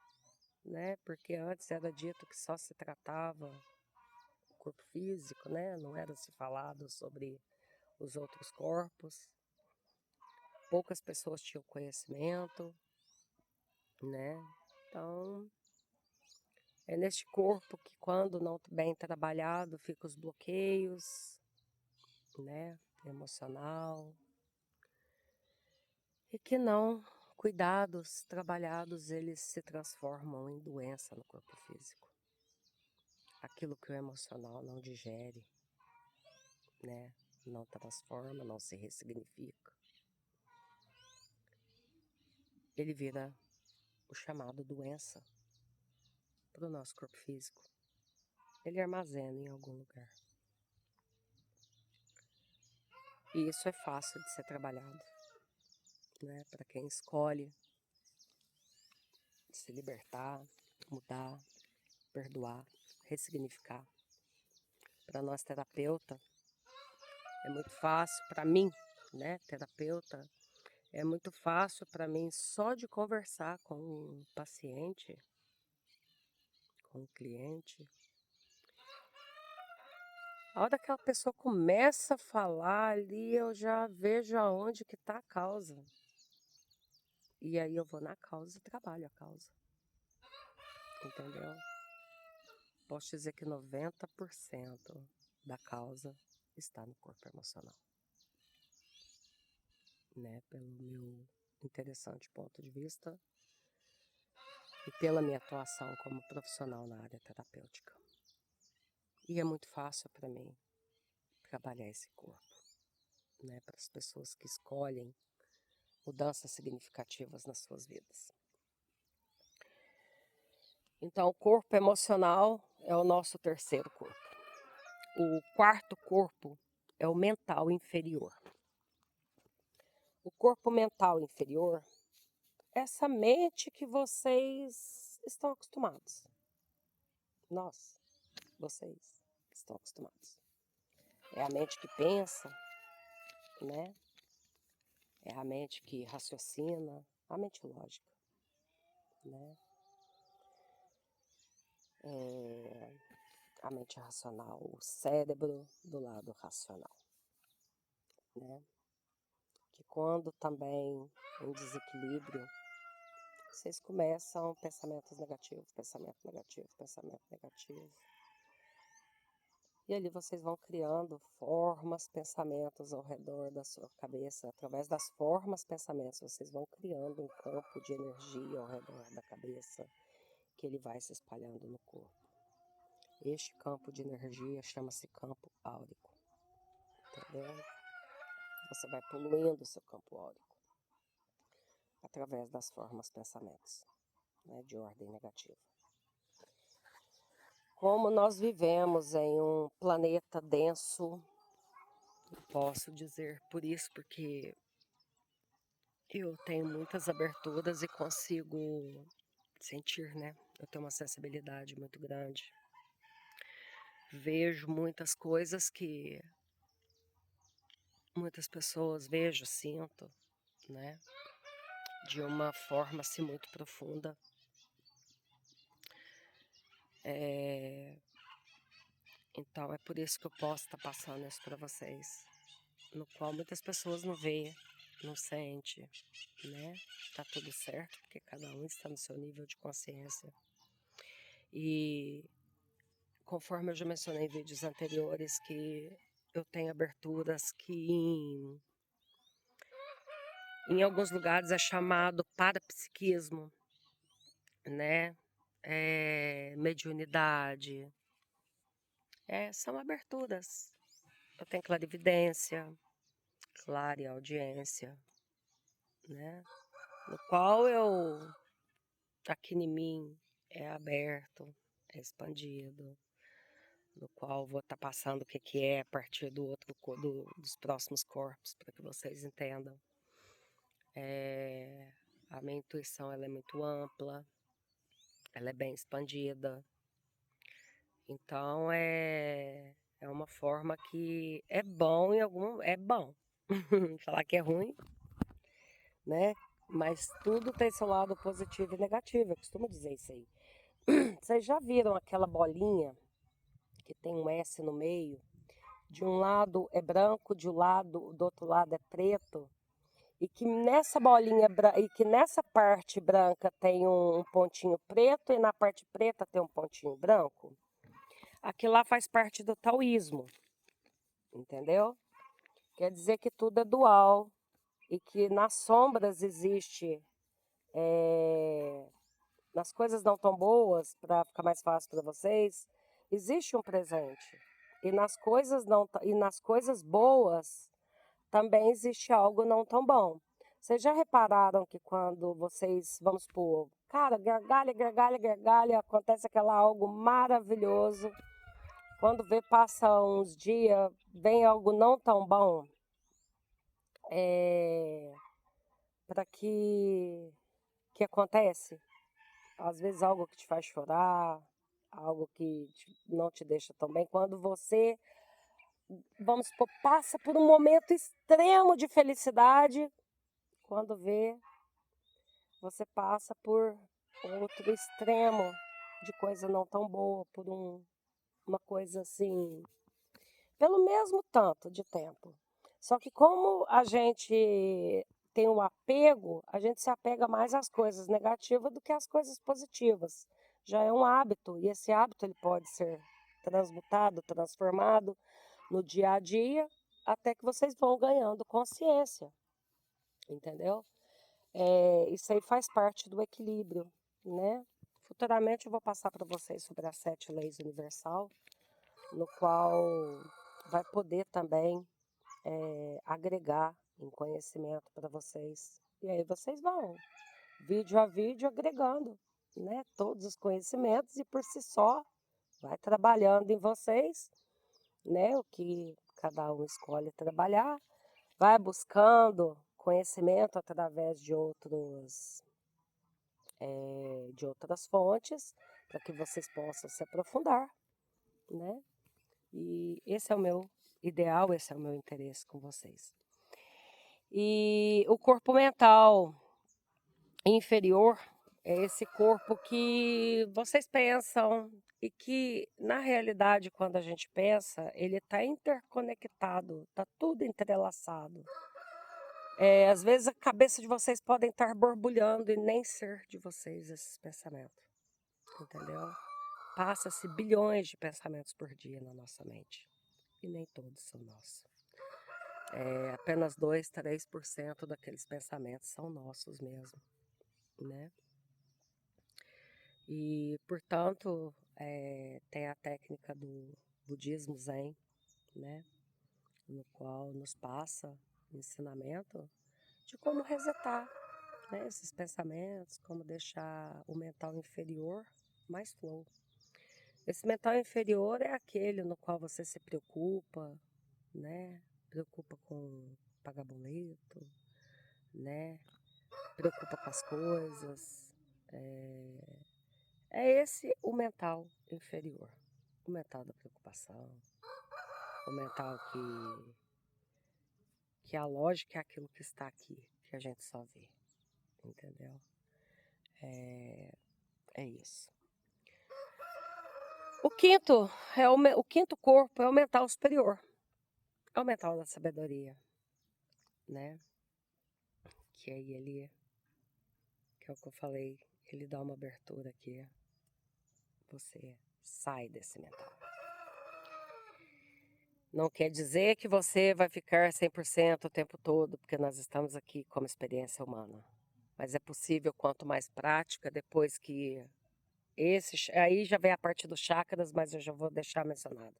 né? Porque antes era dito que só se tratava o corpo físico, né? Não era se falado sobre os outros corpos. Poucas pessoas tinham conhecimento, né? Então, é neste corpo que, quando não bem trabalhado, ficam os bloqueios, né? Emocional. E que não cuidados, trabalhados, eles se transformam em doença no corpo físico. Aquilo que o emocional não digere, né? Não transforma, não se ressignifica. Ele vira o chamado doença para o nosso corpo físico. Ele armazena em algum lugar. E isso é fácil de ser trabalhado, né? Para quem escolhe se libertar, mudar, perdoar, ressignificar. Para nós terapeuta, é muito fácil para mim, né, terapeuta, é muito fácil para mim só de conversar com um paciente, com um cliente. A hora que a pessoa começa a falar ali, eu já vejo aonde que está a causa. E aí eu vou na causa e trabalho a causa. Entendeu? Posso dizer que 90% da causa está no corpo emocional. Né? Pelo meu interessante ponto de vista e pela minha atuação como profissional na área terapêutica. E é muito fácil para mim trabalhar esse corpo, né? Para as pessoas que escolhem mudanças significativas nas suas vidas. Então, o corpo emocional é o nosso terceiro corpo. O quarto corpo é o mental inferior. O corpo mental inferior é essa mente que vocês estão acostumados. Vocês estão acostumados. É a mente que pensa, né? É a mente que raciocina, a mente lógica, né? É a mente racional, o cérebro do lado racional, né? Que quando também em desequilíbrio, vocês começam pensamento negativo. E ali vocês vão criando formas, pensamentos ao redor da sua cabeça. Através das formas, pensamentos, vocês vão criando um campo de energia ao redor da cabeça, que ele vai se espalhando no corpo. Este campo de energia chama-se campo áurico. Entendeu? Você vai poluindo o seu campo áurico através das formas, pensamentos, né, de ordem negativa. Como nós vivemos em um planeta denso, posso dizer por isso, porque eu tenho muitas aberturas e consigo sentir, né, Eu tenho uma sensibilidade muito grande. Vejo muitas coisas que muitas pessoas vejo, sinto, né? De uma forma assim muito profunda. Então é por isso que eu posso estar passando isso para vocês. No qual muitas pessoas não veem, não sente, né? Tá tudo certo, porque cada um está no seu nível de consciência. E conforme eu já mencionei em vídeos anteriores, que eu tenho aberturas que em alguns lugares é chamado parapsiquismo, né? Mediunidade. São aberturas. Eu tenho clarividência, clareaudiência, né? No qual aqui em mim, é aberto, é expandido, no qual vou estar passando o que é a partir dos próximos corpos, para que vocês entendam. A minha intuição ela é muito ampla, ela é bem expandida. Então é uma forma que é bom é bom. Falar que é ruim, né? Mas tudo tem seu lado positivo e negativo, eu costumo dizer isso aí. Vocês já viram aquela bolinha que tem um S no meio? De um lado é branco, do outro lado é preto, e que nessa bolinha e que nessa parte branca tem um pontinho preto e na parte preta tem um pontinho branco. Aquilo lá faz parte do taoísmo, entendeu? Quer dizer que tudo é dual e que nas sombras existe, nas coisas não tão boas, para ficar mais fácil para vocês, existe um presente. E nas coisas boas também existe algo não tão bom. Vocês já repararam que quando vocês, vamos supor, cara, gargalha, gargalha, gargalha, acontece aquela algo maravilhoso. Quando passa uns dias, vem algo não tão bom, para que acontece? Às vezes algo que te faz chorar, algo que não te deixa tão bem. Quando você, vamos supor, passa por um momento extremo de felicidade, quando você passa por outro extremo de coisa não tão boa, por uma coisa assim, pelo mesmo tanto de tempo. Só que como a gente tem um apego, a gente se apega mais às coisas negativas do que às coisas positivas. Já é um hábito, e esse hábito ele pode ser transmutado, transformado no dia a dia, até que vocês vão ganhando consciência, entendeu? Isso aí faz parte do equilíbrio, né? Futuramente eu vou passar para vocês sobre as 7 leis universal, no qual vai poder também agregar em conhecimento para vocês. E aí vocês vão, vídeo a vídeo, agregando, né? Todos os conhecimentos e por si só vai trabalhando em vocês, né? O que cada um escolhe trabalhar, vai buscando conhecimento através de outras fontes, para que vocês possam se aprofundar, né? E esse é o meu ideal, esse é o meu interesse com vocês. E o corpo mental inferior é esse corpo que vocês pensam e que, na realidade, quando a gente pensa, ele está interconectado, está tudo entrelaçado. Às vezes a cabeça de vocês podem estar borbulhando e nem ser de vocês esses pensamentos, entendeu? Passa-se bilhões de pensamentos por dia na nossa mente e nem todos são nossos. Apenas 2, 3% daqueles pensamentos são nossos mesmo, né? E, portanto, tem a técnica do budismo Zen, né? No qual nos passa o ensinamento de como resetar, né, esses pensamentos, como deixar o mental inferior mais flow. Esse mental inferior é aquele no qual você se preocupa, né? Preocupa com pagar boleto, né? Preocupa com as coisas, É esse o mental inferior. O mental da preocupação. O mental que a lógica é aquilo que está aqui, que a gente só vê. Entendeu? É isso. O quinto o quinto corpo é o mental superior. É o mental da sabedoria, né? Que aí ele, que é o que eu falei, ele dá uma abertura aqui. Você sai desse mental. Não quer dizer que você vai ficar 100% o tempo todo, porque nós estamos aqui como experiência humana. Mas é possível, quanto mais prática, depois que aí já vem a parte dos chakras, mas eu já vou deixar mencionado.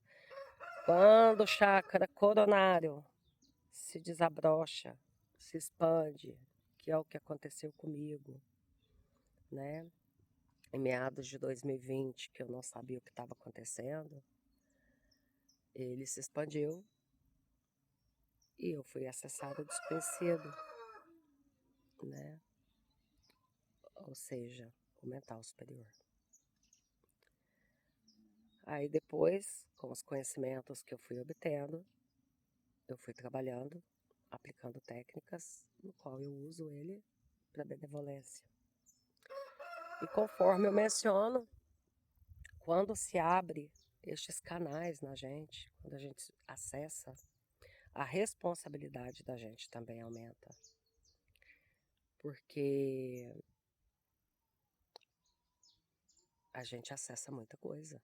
Quando o chakra coronário se desabrocha, se expande, que é o que aconteceu comigo, né? Em meados de 2020, que eu não sabia o que estava acontecendo, ele se expandiu e eu fui acessar o desconhecido, né? Ou seja, o mental superior. Aí depois, com os conhecimentos que eu fui obtendo, eu fui trabalhando, aplicando técnicas, no qual eu uso ele para benevolência. E conforme eu menciono, quando se abre estes canais na gente, quando a gente acessa, a responsabilidade da gente também aumenta. Porque a gente acessa muita coisa.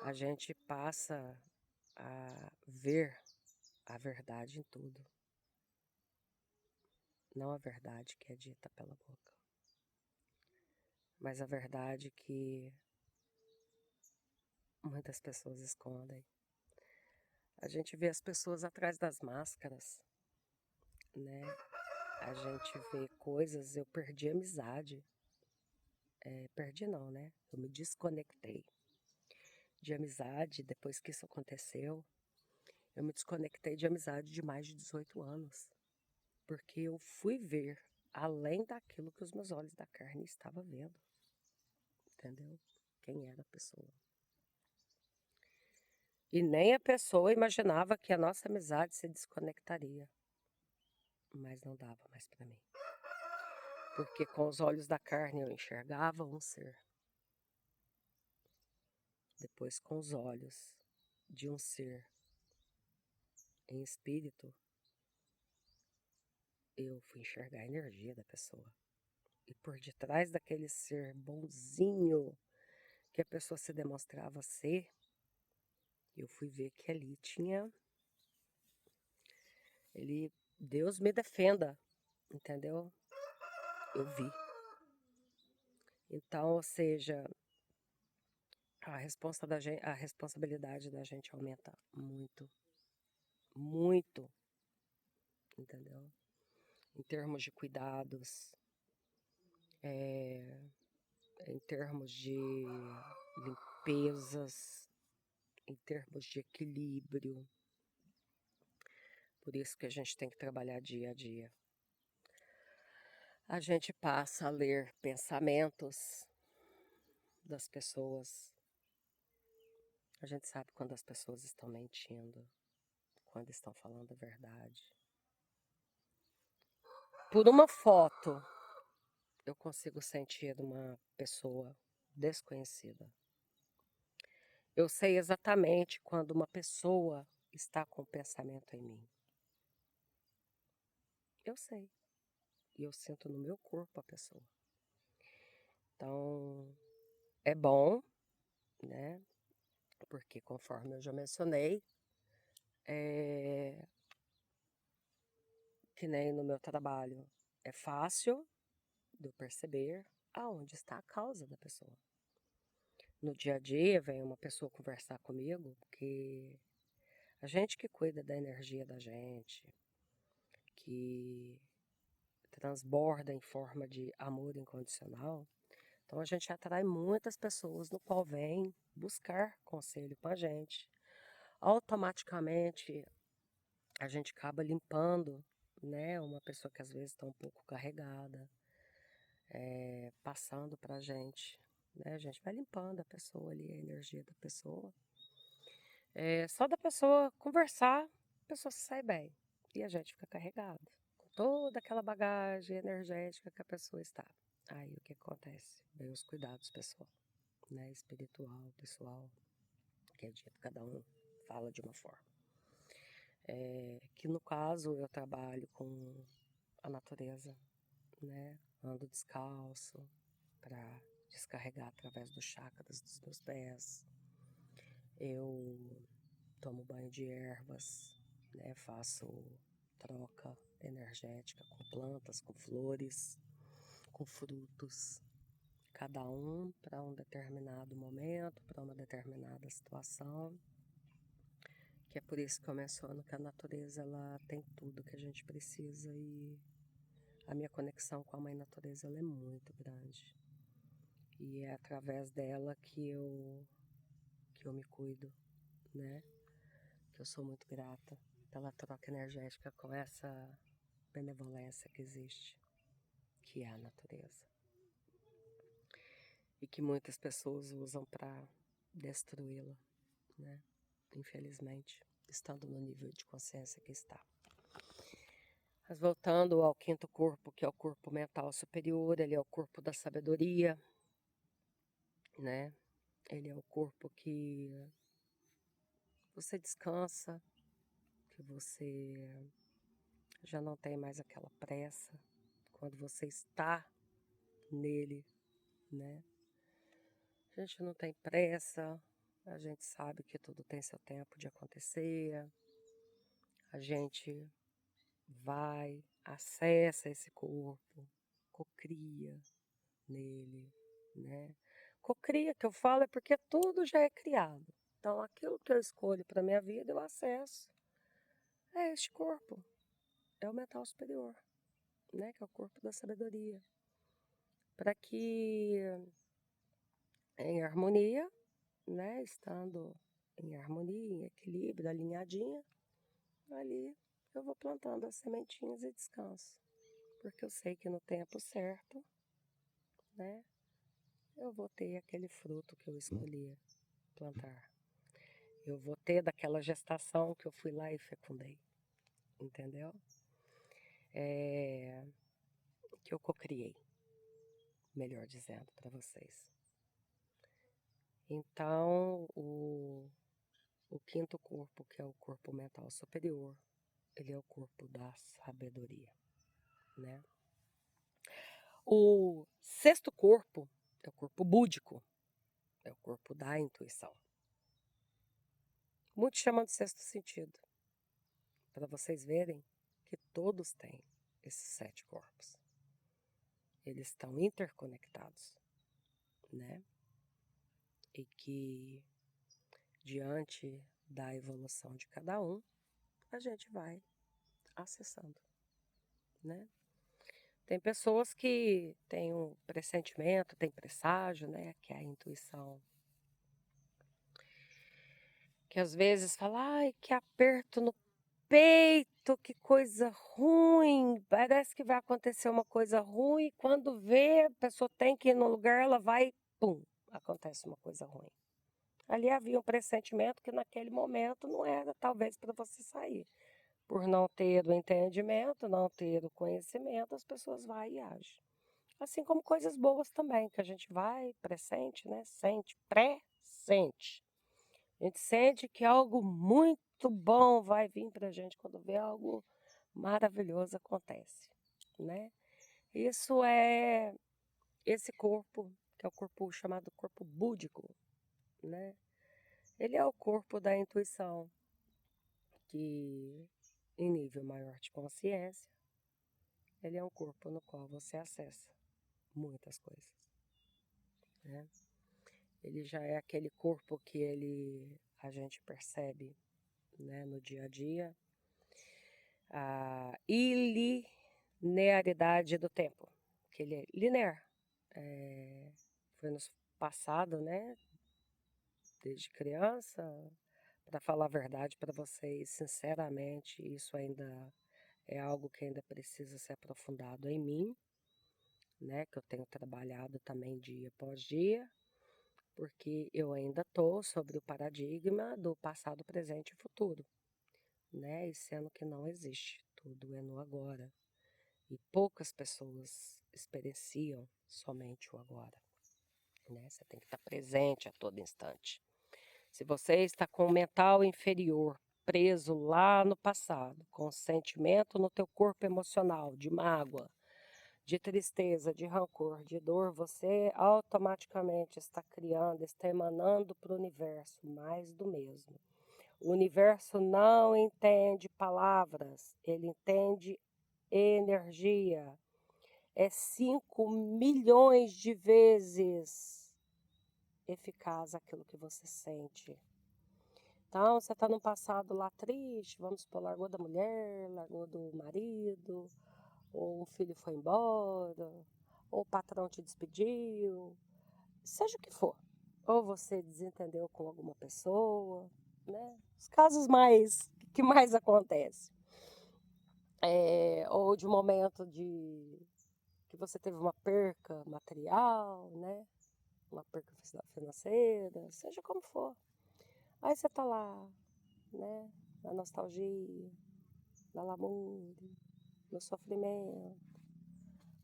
A gente passa a ver a verdade em tudo. Não a verdade que é dita pela boca, mas a verdade que muitas pessoas escondem. A gente vê as pessoas atrás das máscaras, né? A gente vê coisas, eu perdi amizade. Perdi não, né? Eu me desconectei de amizade depois que isso aconteceu. Eu me desconectei de amizade de mais de 18 anos. Porque eu fui ver além daquilo que os meus olhos da carne estavam vendo. Entendeu? Quem era a pessoa. E nem a pessoa imaginava que a nossa amizade se desconectaria. Mas não dava mais para mim. Porque com os olhos da carne eu enxergava um ser. Depois com os olhos de um ser em espírito, eu fui enxergar a energia da pessoa. E por detrás daquele ser bonzinho que a pessoa se demonstrava ser, eu fui ver que ali tinha... Deus me defenda, entendeu? Eu vi. Então, ou seja, a responsabilidade da gente aumenta muito, muito, entendeu? Em termos de cuidados, em termos de limpezas, em termos de equilíbrio. Por isso que a gente tem que trabalhar dia a dia. A gente passa a ler pensamentos das pessoas. A gente sabe quando as pessoas estão mentindo, quando estão falando a verdade. Por uma foto, eu consigo sentir uma pessoa desconhecida. Eu sei exatamente quando uma pessoa está com pensamento em mim. Eu sei. E eu sinto no meu corpo a pessoa. Então, é bom, né? Porque conforme eu já mencionei, que nem no meu trabalho, é fácil de eu perceber aonde está a causa da pessoa. No dia a dia, vem uma pessoa conversar comigo, que a gente que cuida da energia da gente, que transborda em forma de amor incondicional, então a gente atrai muitas pessoas no qual vem buscar conselho com a gente. Automaticamente a gente acaba limpando, né, uma pessoa que às vezes está um pouco carregada. passando pra gente, né? A gente vai limpando a pessoa ali, a energia da pessoa. Só da pessoa conversar, a pessoa se sai bem. E a gente fica carregado, com toda aquela bagagem energética que a pessoa está. Aí o que acontece? Vem os cuidados pessoal, né? Espiritual, pessoal, que é dito, cada um fala de uma forma. Que no caso eu trabalho com a natureza, né? Ando descalço para descarregar através dos chakras dos meus pés. Eu tomo banho de ervas, né? Faço troca energética com plantas, com flores, com frutos, cada um para um determinado momento, para uma determinada situação. Que é por isso que eu menciono que a natureza ela tem tudo que a gente precisa e a minha conexão com a mãe natureza ela é muito grande. E é através dela que eu me cuido, né? Que eu sou muito grata pela troca energética com essa benevolência que existe, que é a natureza. E que muitas pessoas usam para destruí-la, né? Infelizmente, estando no nível de consciência que está. Mas voltando ao quinto corpo, que é o corpo mental superior, ele é o corpo da sabedoria, né? Ele é o corpo que você descansa, que você já não tem mais aquela pressa quando você está nele, né? A gente não tem pressa, a gente sabe que tudo tem seu tempo de acontecer, a gente vai, acessa esse corpo, cocria nele, né? Cocria que eu falo é porque tudo já é criado. Então, aquilo que eu escolho para minha vida, eu acesso. É este corpo, é o mental superior, né? Que é o corpo da sabedoria. Para que, em harmonia, né? Estando em harmonia, em equilíbrio, alinhadinha, ali eu vou plantando as sementinhas e descanso. Porque eu sei que no tempo certo, né? Eu vou ter aquele fruto que eu escolhi plantar. Eu vou ter daquela gestação que eu fui lá e fecundei, entendeu? Que eu cocriei, melhor dizendo, para vocês. Então, o quinto corpo, que é o corpo mental superior, ele é o corpo da sabedoria, né? O sexto corpo é o corpo búdico, é o corpo da intuição. Muitos chamam de sexto sentido, para vocês verem que todos têm esses 7 corpos. Eles estão interconectados, né? E que, diante da evolução de cada um, a gente vai acessando, né? Tem pessoas que têm um pressentimento, têm presságio, né? Que é a intuição. Que às vezes fala, ai, que aperto no peito, que coisa ruim, parece que vai acontecer uma coisa ruim, quando vê, a pessoa tem que ir no lugar, ela vai, pum, acontece uma coisa ruim. Ali havia um pressentimento que naquele momento não era talvez para você sair. Por não ter o entendimento, não ter o conhecimento, as pessoas vão e agem. Assim como coisas boas também, que a gente vai, pressente, né? Sente, pré-sente. A gente sente que algo muito bom vai vir para a gente quando vê algo maravilhoso acontece, né? Isso é esse corpo, que é o corpo chamado corpo búdico, né? Ele é o corpo da intuição, que em nível maior de consciência, ele é um corpo no qual você acessa muitas coisas, né? Ele já é aquele corpo que a gente percebe, né, no dia a dia, a ilinearidade do tempo, que ele é linear. Foi nos passado, né, desde criança, para falar a verdade para vocês, sinceramente, isso ainda é algo que ainda precisa ser aprofundado em mim, né? Que eu tenho trabalhado também dia após dia, porque eu ainda estou sobre o paradigma do passado, presente e futuro, né? E sendo que não existe, tudo é no agora. E poucas pessoas experienciam somente o agora, né? Você tem que estar presente a todo instante. Se você está com o mental inferior preso lá no passado, com sentimento no teu corpo emocional de mágoa, de tristeza, de rancor, de dor, você automaticamente está criando, está emanando para o universo mais do mesmo. O universo não entende palavras, ele entende energia. É 5 milhões de vezes eficaz aquilo que você sente. Então, você está num passado lá triste, vamos supor, largou da mulher, largou do marido, ou um filho foi embora, ou o patrão te despediu, seja o que for. Ou você desentendeu com alguma pessoa, né? Os casos que mais acontecem. Ou de momento que você teve uma perca material, né? Uma perca financeira, seja como for. Aí você tá lá, né? Na nostalgia, na lamúria, no sofrimento.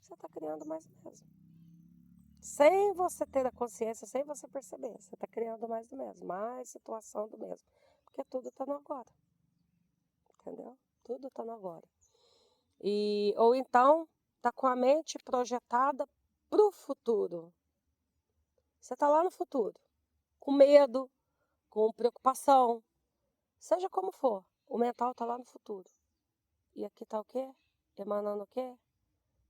Você tá criando mais do mesmo. Sem você ter a consciência, sem você perceber. Você tá criando mais do mesmo, mais situação do mesmo. Porque tudo tá no agora. Entendeu? Tudo tá no agora. Ou então, tá com a mente projetada pro futuro. Você tá lá no futuro, com medo, com preocupação, seja como for. O mental tá lá no futuro. E aqui tá o quê? Emanando o quê?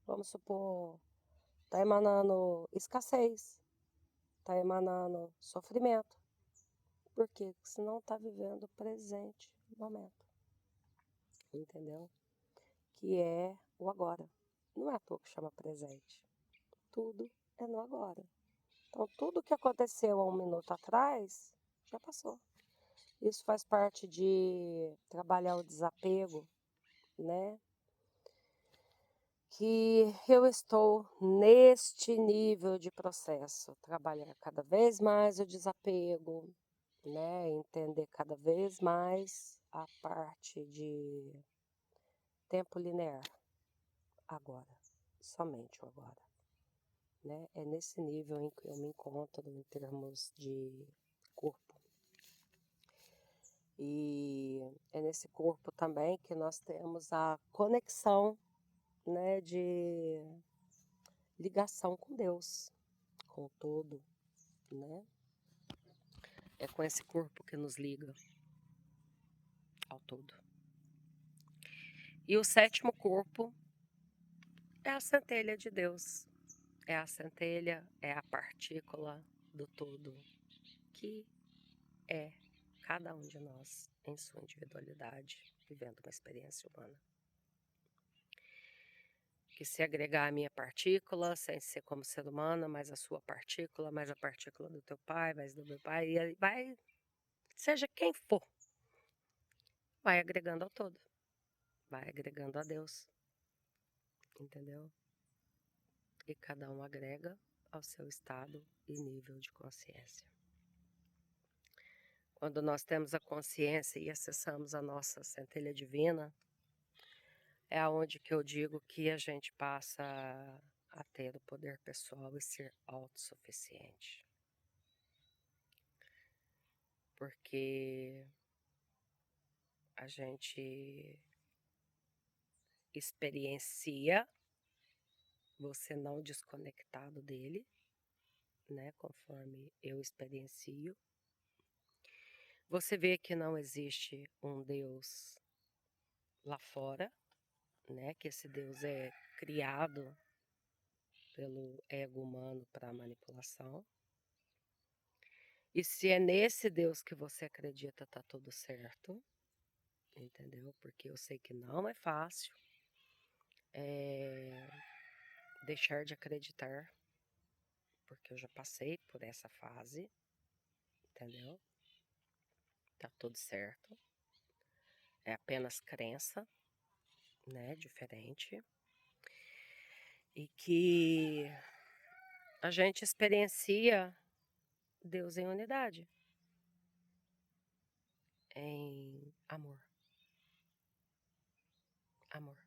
Vamos supor, tá emanando escassez, tá emanando sofrimento. Por quê? Porque você não tá vivendo o presente momento. Entendeu? Que é o agora. Não é à toa que chama presente. Tudo é no agora. Então, tudo que aconteceu há um minuto atrás, já passou. Isso faz parte de trabalhar o desapego, né? Que eu estou neste nível de processo, trabalhar cada vez mais o desapego, né? Entender cada vez mais a parte de tempo linear, agora, somente o agora, né? É nesse nível em que eu me encontro em termos de corpo. E é nesse corpo também que nós temos a conexão, né, de ligação com Deus, com o todo, né? É com esse corpo que nos liga ao todo. E o sétimo corpo é a centelha de Deus. É a centelha, é a partícula do todo, que é cada um de nós em sua individualidade, vivendo uma experiência humana. Que se agregar a minha partícula, sem ser como ser humano, mais a sua partícula, mais a partícula do teu pai, mais do meu pai, e vai, seja quem for, vai agregando ao todo, vai agregando a Deus, entendeu? E cada um agrega ao seu estado e nível de consciência. Quando nós temos a consciência e acessamos a nossa centelha divina, é aonde que eu digo que a gente passa a ter o poder pessoal e ser autossuficiente. Porque a gente experiencia você não desconectado dele, né? Conforme eu experiencio. Você vê que não existe um Deus lá fora, né? Que esse Deus é criado pelo ego humano para manipulação. E se é nesse Deus que você acredita, tá tudo certo, entendeu? Porque eu sei que não é fácil deixar de acreditar, porque eu já passei por essa fase, entendeu? Tá tudo certo. É apenas crença, né? Diferente. e que a gente experiencia Deus em unidade, em amor. Amor.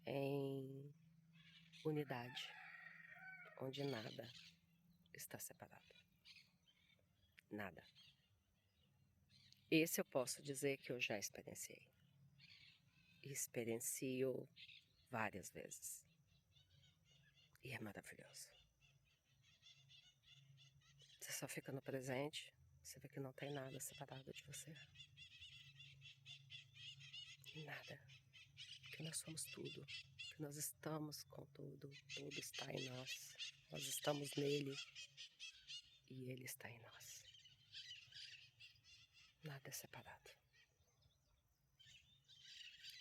Em unidade, onde nada está separado. Nada. Esse eu posso dizer que eu já experienciei. Experiencio várias vezes. E é maravilhoso. Você só fica no presente, você vê que não tem nada separado de você. Nada. Que nós somos tudo. Que nós estamos com tudo. Tudo está em nós. Nós estamos nele. E ele está em nós. Nada é separado.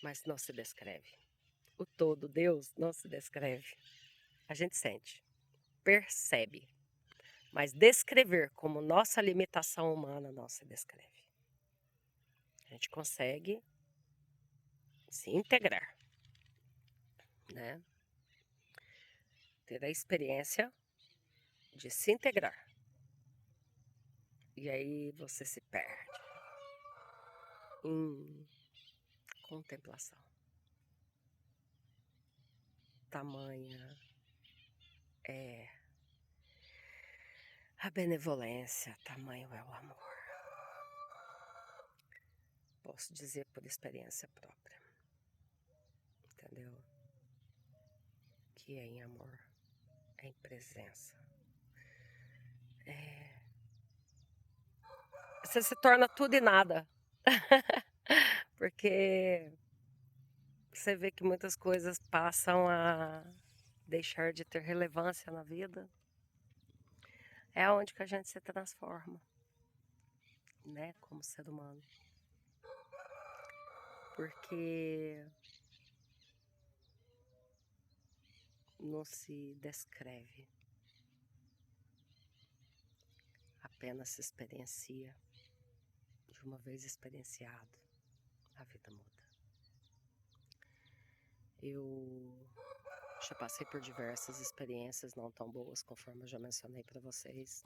Mas não se descreve. O todo, Deus, não se descreve. A gente sente, percebe. Mas descrever como nossa limitação humana não se descreve. A gente consegue se integrar, né? Ter a experiência de se integrar. E aí você se perde em contemplação. Tamanha é a benevolência, tamanho é o amor. Posso dizer por experiência própria. Entendeu? Que é em amor, é em presença. Você se torna tudo e nada. Porque você vê que muitas coisas passam a deixar de ter relevância na vida. É onde que a gente se transforma, né, como ser humano. Porque não se descreve, apenas se experiencia. De uma vez experienciado, a vida muda. Eu já passei por diversas experiências não tão boas, conforme eu já mencionei para vocês.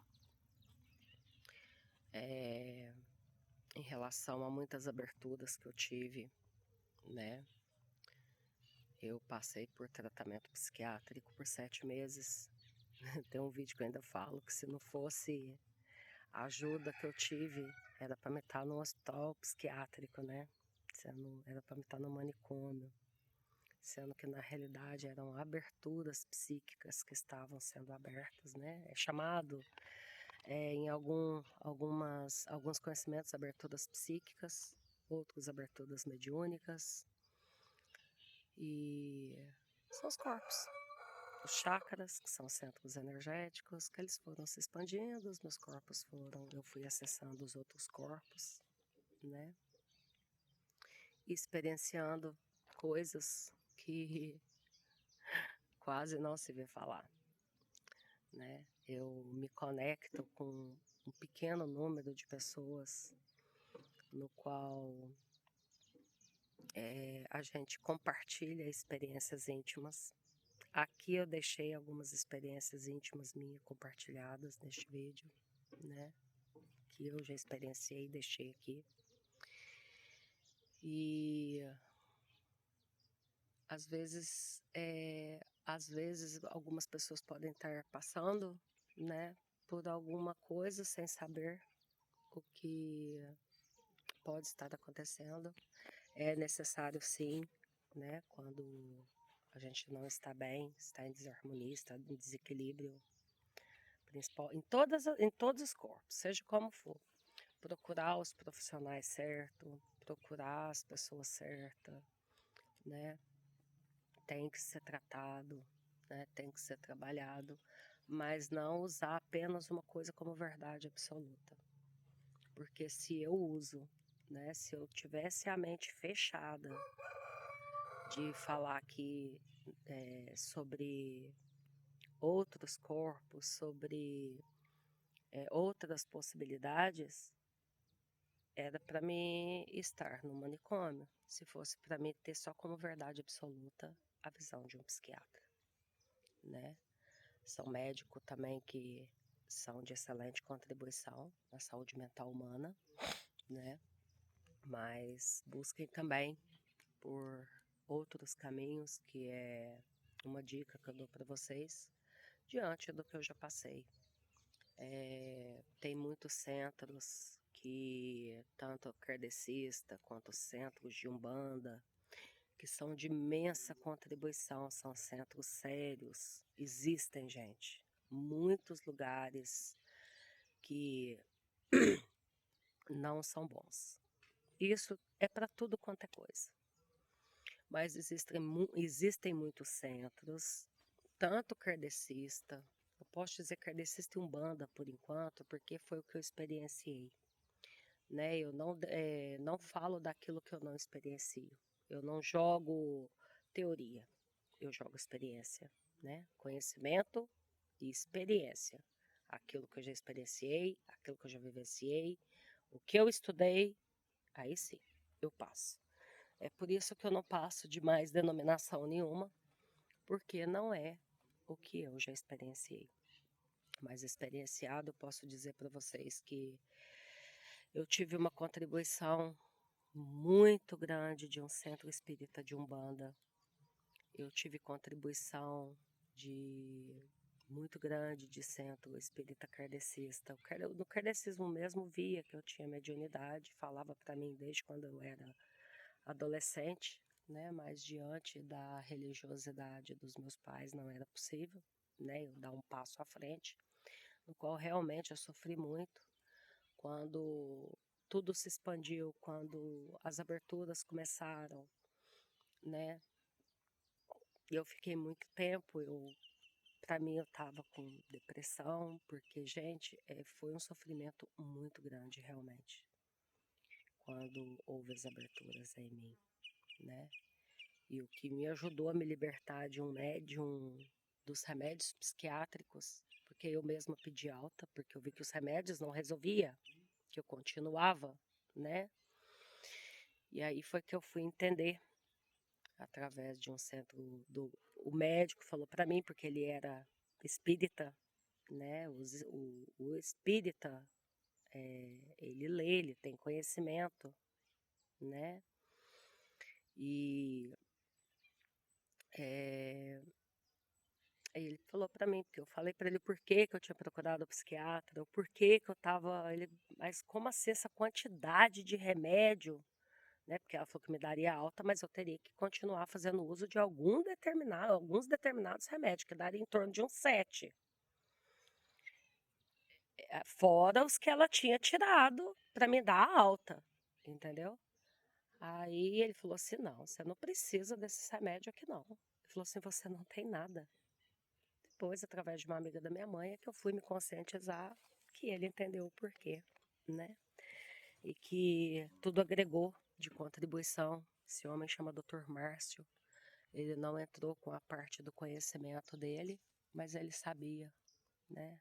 Em relação a muitas aberturas que eu tive, né? Eu passei por tratamento psiquiátrico por 7 meses. Tem um vídeo que eu ainda falo que se não fosse a ajuda que eu tive, era para me estar no hospital psiquiátrico, né? Era para me estar no manicômio. Sendo que na realidade eram aberturas psíquicas que estavam sendo abertas, né? É chamado em alguns conhecimentos aberturas psíquicas, outros aberturas mediúnicas, e são os corpos, os chakras, que são centros energéticos, que eles foram se expandindo, os meus corpos eu fui acessando os outros corpos, né? E experienciando coisas que quase não se vê falar, né? Eu me conecto com um pequeno número de pessoas no qual a gente compartilha experiências íntimas. Aqui eu deixei algumas experiências íntimas minhas compartilhadas neste vídeo, né? Que eu já experienciei e deixei aqui. E às vezes algumas pessoas podem estar passando, né, por alguma coisa sem saber o que pode estar acontecendo. É necessário sim, né, quando a gente não está bem, está em desarmonia, está em desequilíbrio, principal em todos os corpos, seja como for, procurar os profissionais certos, procurar as pessoas certas, né? Tem que ser tratado, né? Tem que ser trabalhado, mas não usar apenas uma coisa como verdade absoluta. Porque se eu uso, né? Se eu tivesse a mente fechada de falar aqui sobre outros corpos, sobre outras possibilidades, era para mim estar no manicômio, se fosse para mim ter só como verdade absoluta a visão de um psiquiatra, né? São médicos também que são de excelente contribuição na saúde mental humana, né? Mas busquem também por outros caminhos, que é uma dica que eu dou para vocês, diante do que eu já passei. Tem muitos centros que, tanto kardecista quanto centros de umbanda, que são de imensa contribuição, são centros sérios. Existem, gente, muitos lugares que não são bons. Isso é para tudo quanto é coisa. Mas existem muitos centros, tanto kardecista, eu posso dizer kardecista e umbanda por enquanto, porque foi o que eu experienciei, né? Eu não falo daquilo que eu não experiencio. Eu não jogo teoria, eu jogo experiência, né? Conhecimento e experiência. Aquilo que eu já experienciei, aquilo que eu já vivenciei, o que eu estudei, aí sim, eu passo. É por isso que eu não passo de mais denominação nenhuma, porque não é o que eu já experienciei. Mas experienciado, eu posso dizer para vocês que eu tive uma contribuição muito grande de um centro espírita de Umbanda. Eu tive contribuição muito grande de centro espírita kardecista. No kardecismo mesmo via que eu tinha mediunidade, falava para mim desde quando eu era adolescente, né? Mas diante da religiosidade dos meus pais não era possível, né? Eu dar um passo à frente, no qual realmente eu sofri muito quando tudo se expandiu, quando as aberturas começaram, né? Eu fiquei muito tempo, para mim eu estava com depressão, porque, gente, foi um sofrimento muito grande, realmente, quando houve as aberturas em mim, né? E o que me ajudou a me libertar de um médium, dos remédios psiquiátricos, porque eu mesma pedi alta, porque eu vi que os remédios não resolvia, que eu continuava, né? E aí foi que eu fui entender, através de um centro o médico falou para mim, porque ele era espírita, né? O espírita, ele lê, ele tem conhecimento, né? E é, aí ele falou para mim, porque eu falei para ele o porquê que eu tinha procurado o psiquiatra, o porquê que eu tava, mas como assim essa quantidade de remédio, né? Porque ela falou que me daria alta, mas eu teria que continuar fazendo uso de alguns determinados remédios, que daria em torno de uns 7. Fora os que ela tinha tirado para me dar a alta, entendeu? Aí ele falou assim, não, você não precisa desses remédios aqui não. Ele falou assim, você não tem nada. Depois, através de uma amiga da minha mãe, é que eu fui me conscientizar que ele entendeu o porquê, né? E que tudo agregou de contribuição. Esse homem chama Dr. Márcio. Ele não entrou com a parte do conhecimento dele, mas ele sabia, né?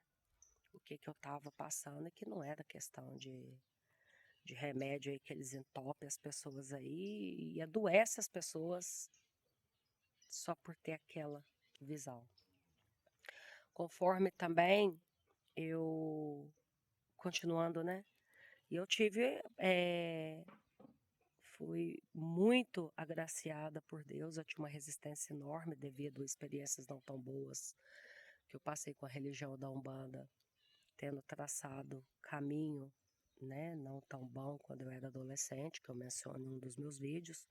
O que eu estava passando e que não era questão de remédio aí que eles entopem as pessoas aí e adoece as pessoas só por ter aquela visão. Conforme também eu, continuando, né? E eu fui muito agraciada por Deus, eu tinha uma resistência enorme devido a experiências não tão boas que eu passei com a religião da Umbanda, tendo traçado caminho, né, não tão bom quando eu era adolescente, que eu menciono em um dos meus vídeos.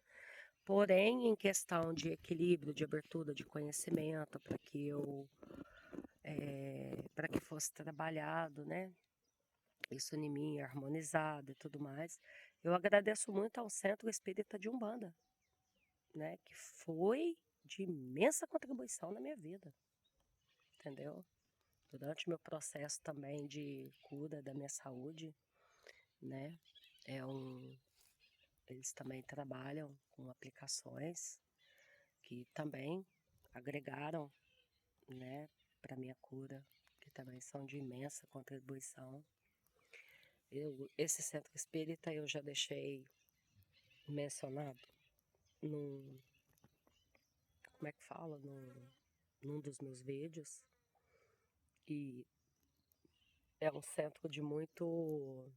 Porém, em questão de equilíbrio, de abertura de conhecimento, para que fosse trabalhado, né, isso em mim, harmonizado e tudo mais, eu agradeço muito ao Centro Espírita de Umbanda, né, que foi de imensa contribuição na minha vida, entendeu? Durante meu processo também de cura da minha saúde, né, eles também trabalham com aplicações que também agregaram, né, para minha cura, que também são de imensa contribuição. Esse centro espírita eu já deixei mencionado como é que fala? Num dos meus vídeos. E é um centro de muito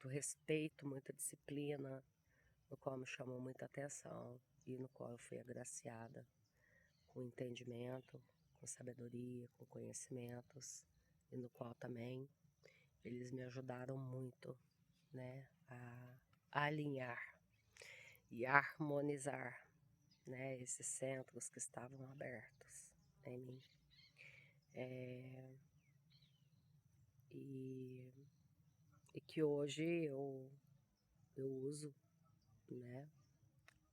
respeito, muita disciplina, no qual me chamou muita atenção e no qual eu fui agraciada com entendimento, com sabedoria, com conhecimentos, e no qual também eles me ajudaram muito, né, a alinhar e harmonizar, né, esses centros que estavam abertos em mim. E que hoje eu uso, né,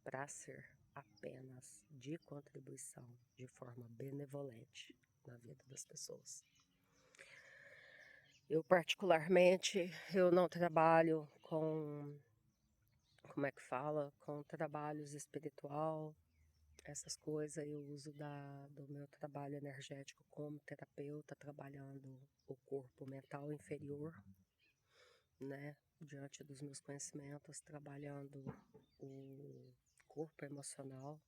para ser apenas de contribuição, de forma benevolente na vida das pessoas. Eu particularmente, eu não trabalho como é que fala? Com trabalhos espiritual, essas coisas. Eu uso do meu trabalho energético como terapeuta, trabalhando o corpo mental inferior, né? Diante dos meus conhecimentos, trabalhando o corpo emocional,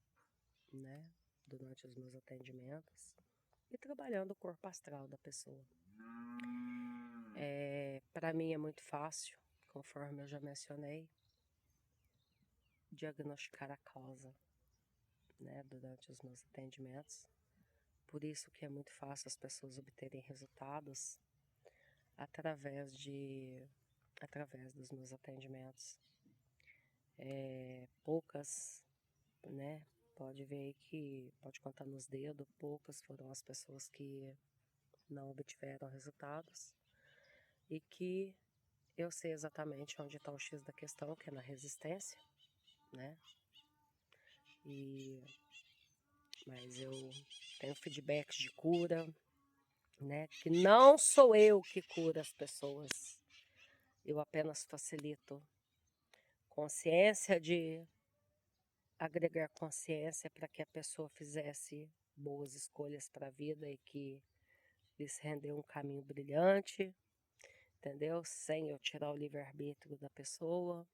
né? Durante os meus atendimentos e trabalhando o corpo astral da pessoa. Para mim é muito fácil, conforme eu já mencionei, diagnosticar a causa, né, durante os meus atendimentos. Por isso que é muito fácil as pessoas obterem resultados através dos meus atendimentos. Poucas, né, pode ver aí que, pode contar nos dedos, poucas foram as pessoas que não obtiveram resultados e que eu sei exatamente onde está o X da questão, que é na resistência, né? Mas eu tenho feedbacks de cura, né? Que não sou eu que curo as pessoas, eu apenas facilito consciência, de agregar consciência para que a pessoa fizesse boas escolhas para a vida e que lhes rendeu um caminho brilhante, entendeu? Sem eu tirar o livre-arbítrio da pessoa.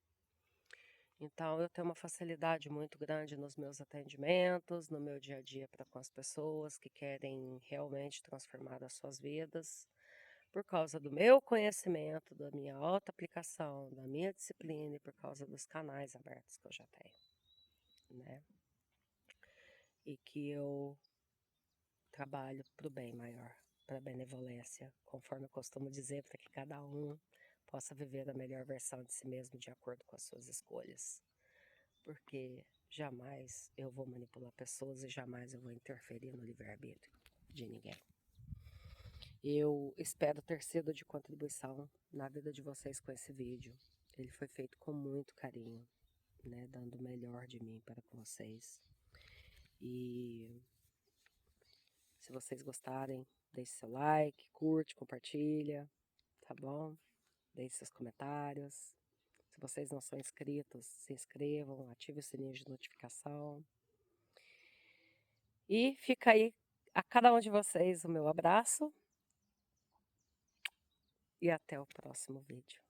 Então, eu tenho uma facilidade muito grande nos meus atendimentos, no meu dia a dia para com as pessoas que querem realmente transformar as suas vidas, por causa do meu conhecimento, da minha auto-aplicação, da minha disciplina e por causa dos canais abertos que eu já tenho, né? E que eu trabalho para o bem maior, para a benevolência, conforme eu costumo dizer, para que cada um possa viver a melhor versão de si mesmo de acordo com as suas escolhas. Porque jamais eu vou manipular pessoas e jamais eu vou interferir no livre-arbítrio de ninguém. Eu espero ter sido de contribuição na vida de vocês com esse vídeo. Ele foi feito com muito carinho, né, dando o melhor de mim para com vocês. E se vocês gostarem, deixe seu like, curte, compartilha, tá bom? Deixe seus comentários. Se vocês não são inscritos, se inscrevam, ative o sininho de notificação. E fica aí a cada um de vocês o meu abraço. E até o próximo vídeo.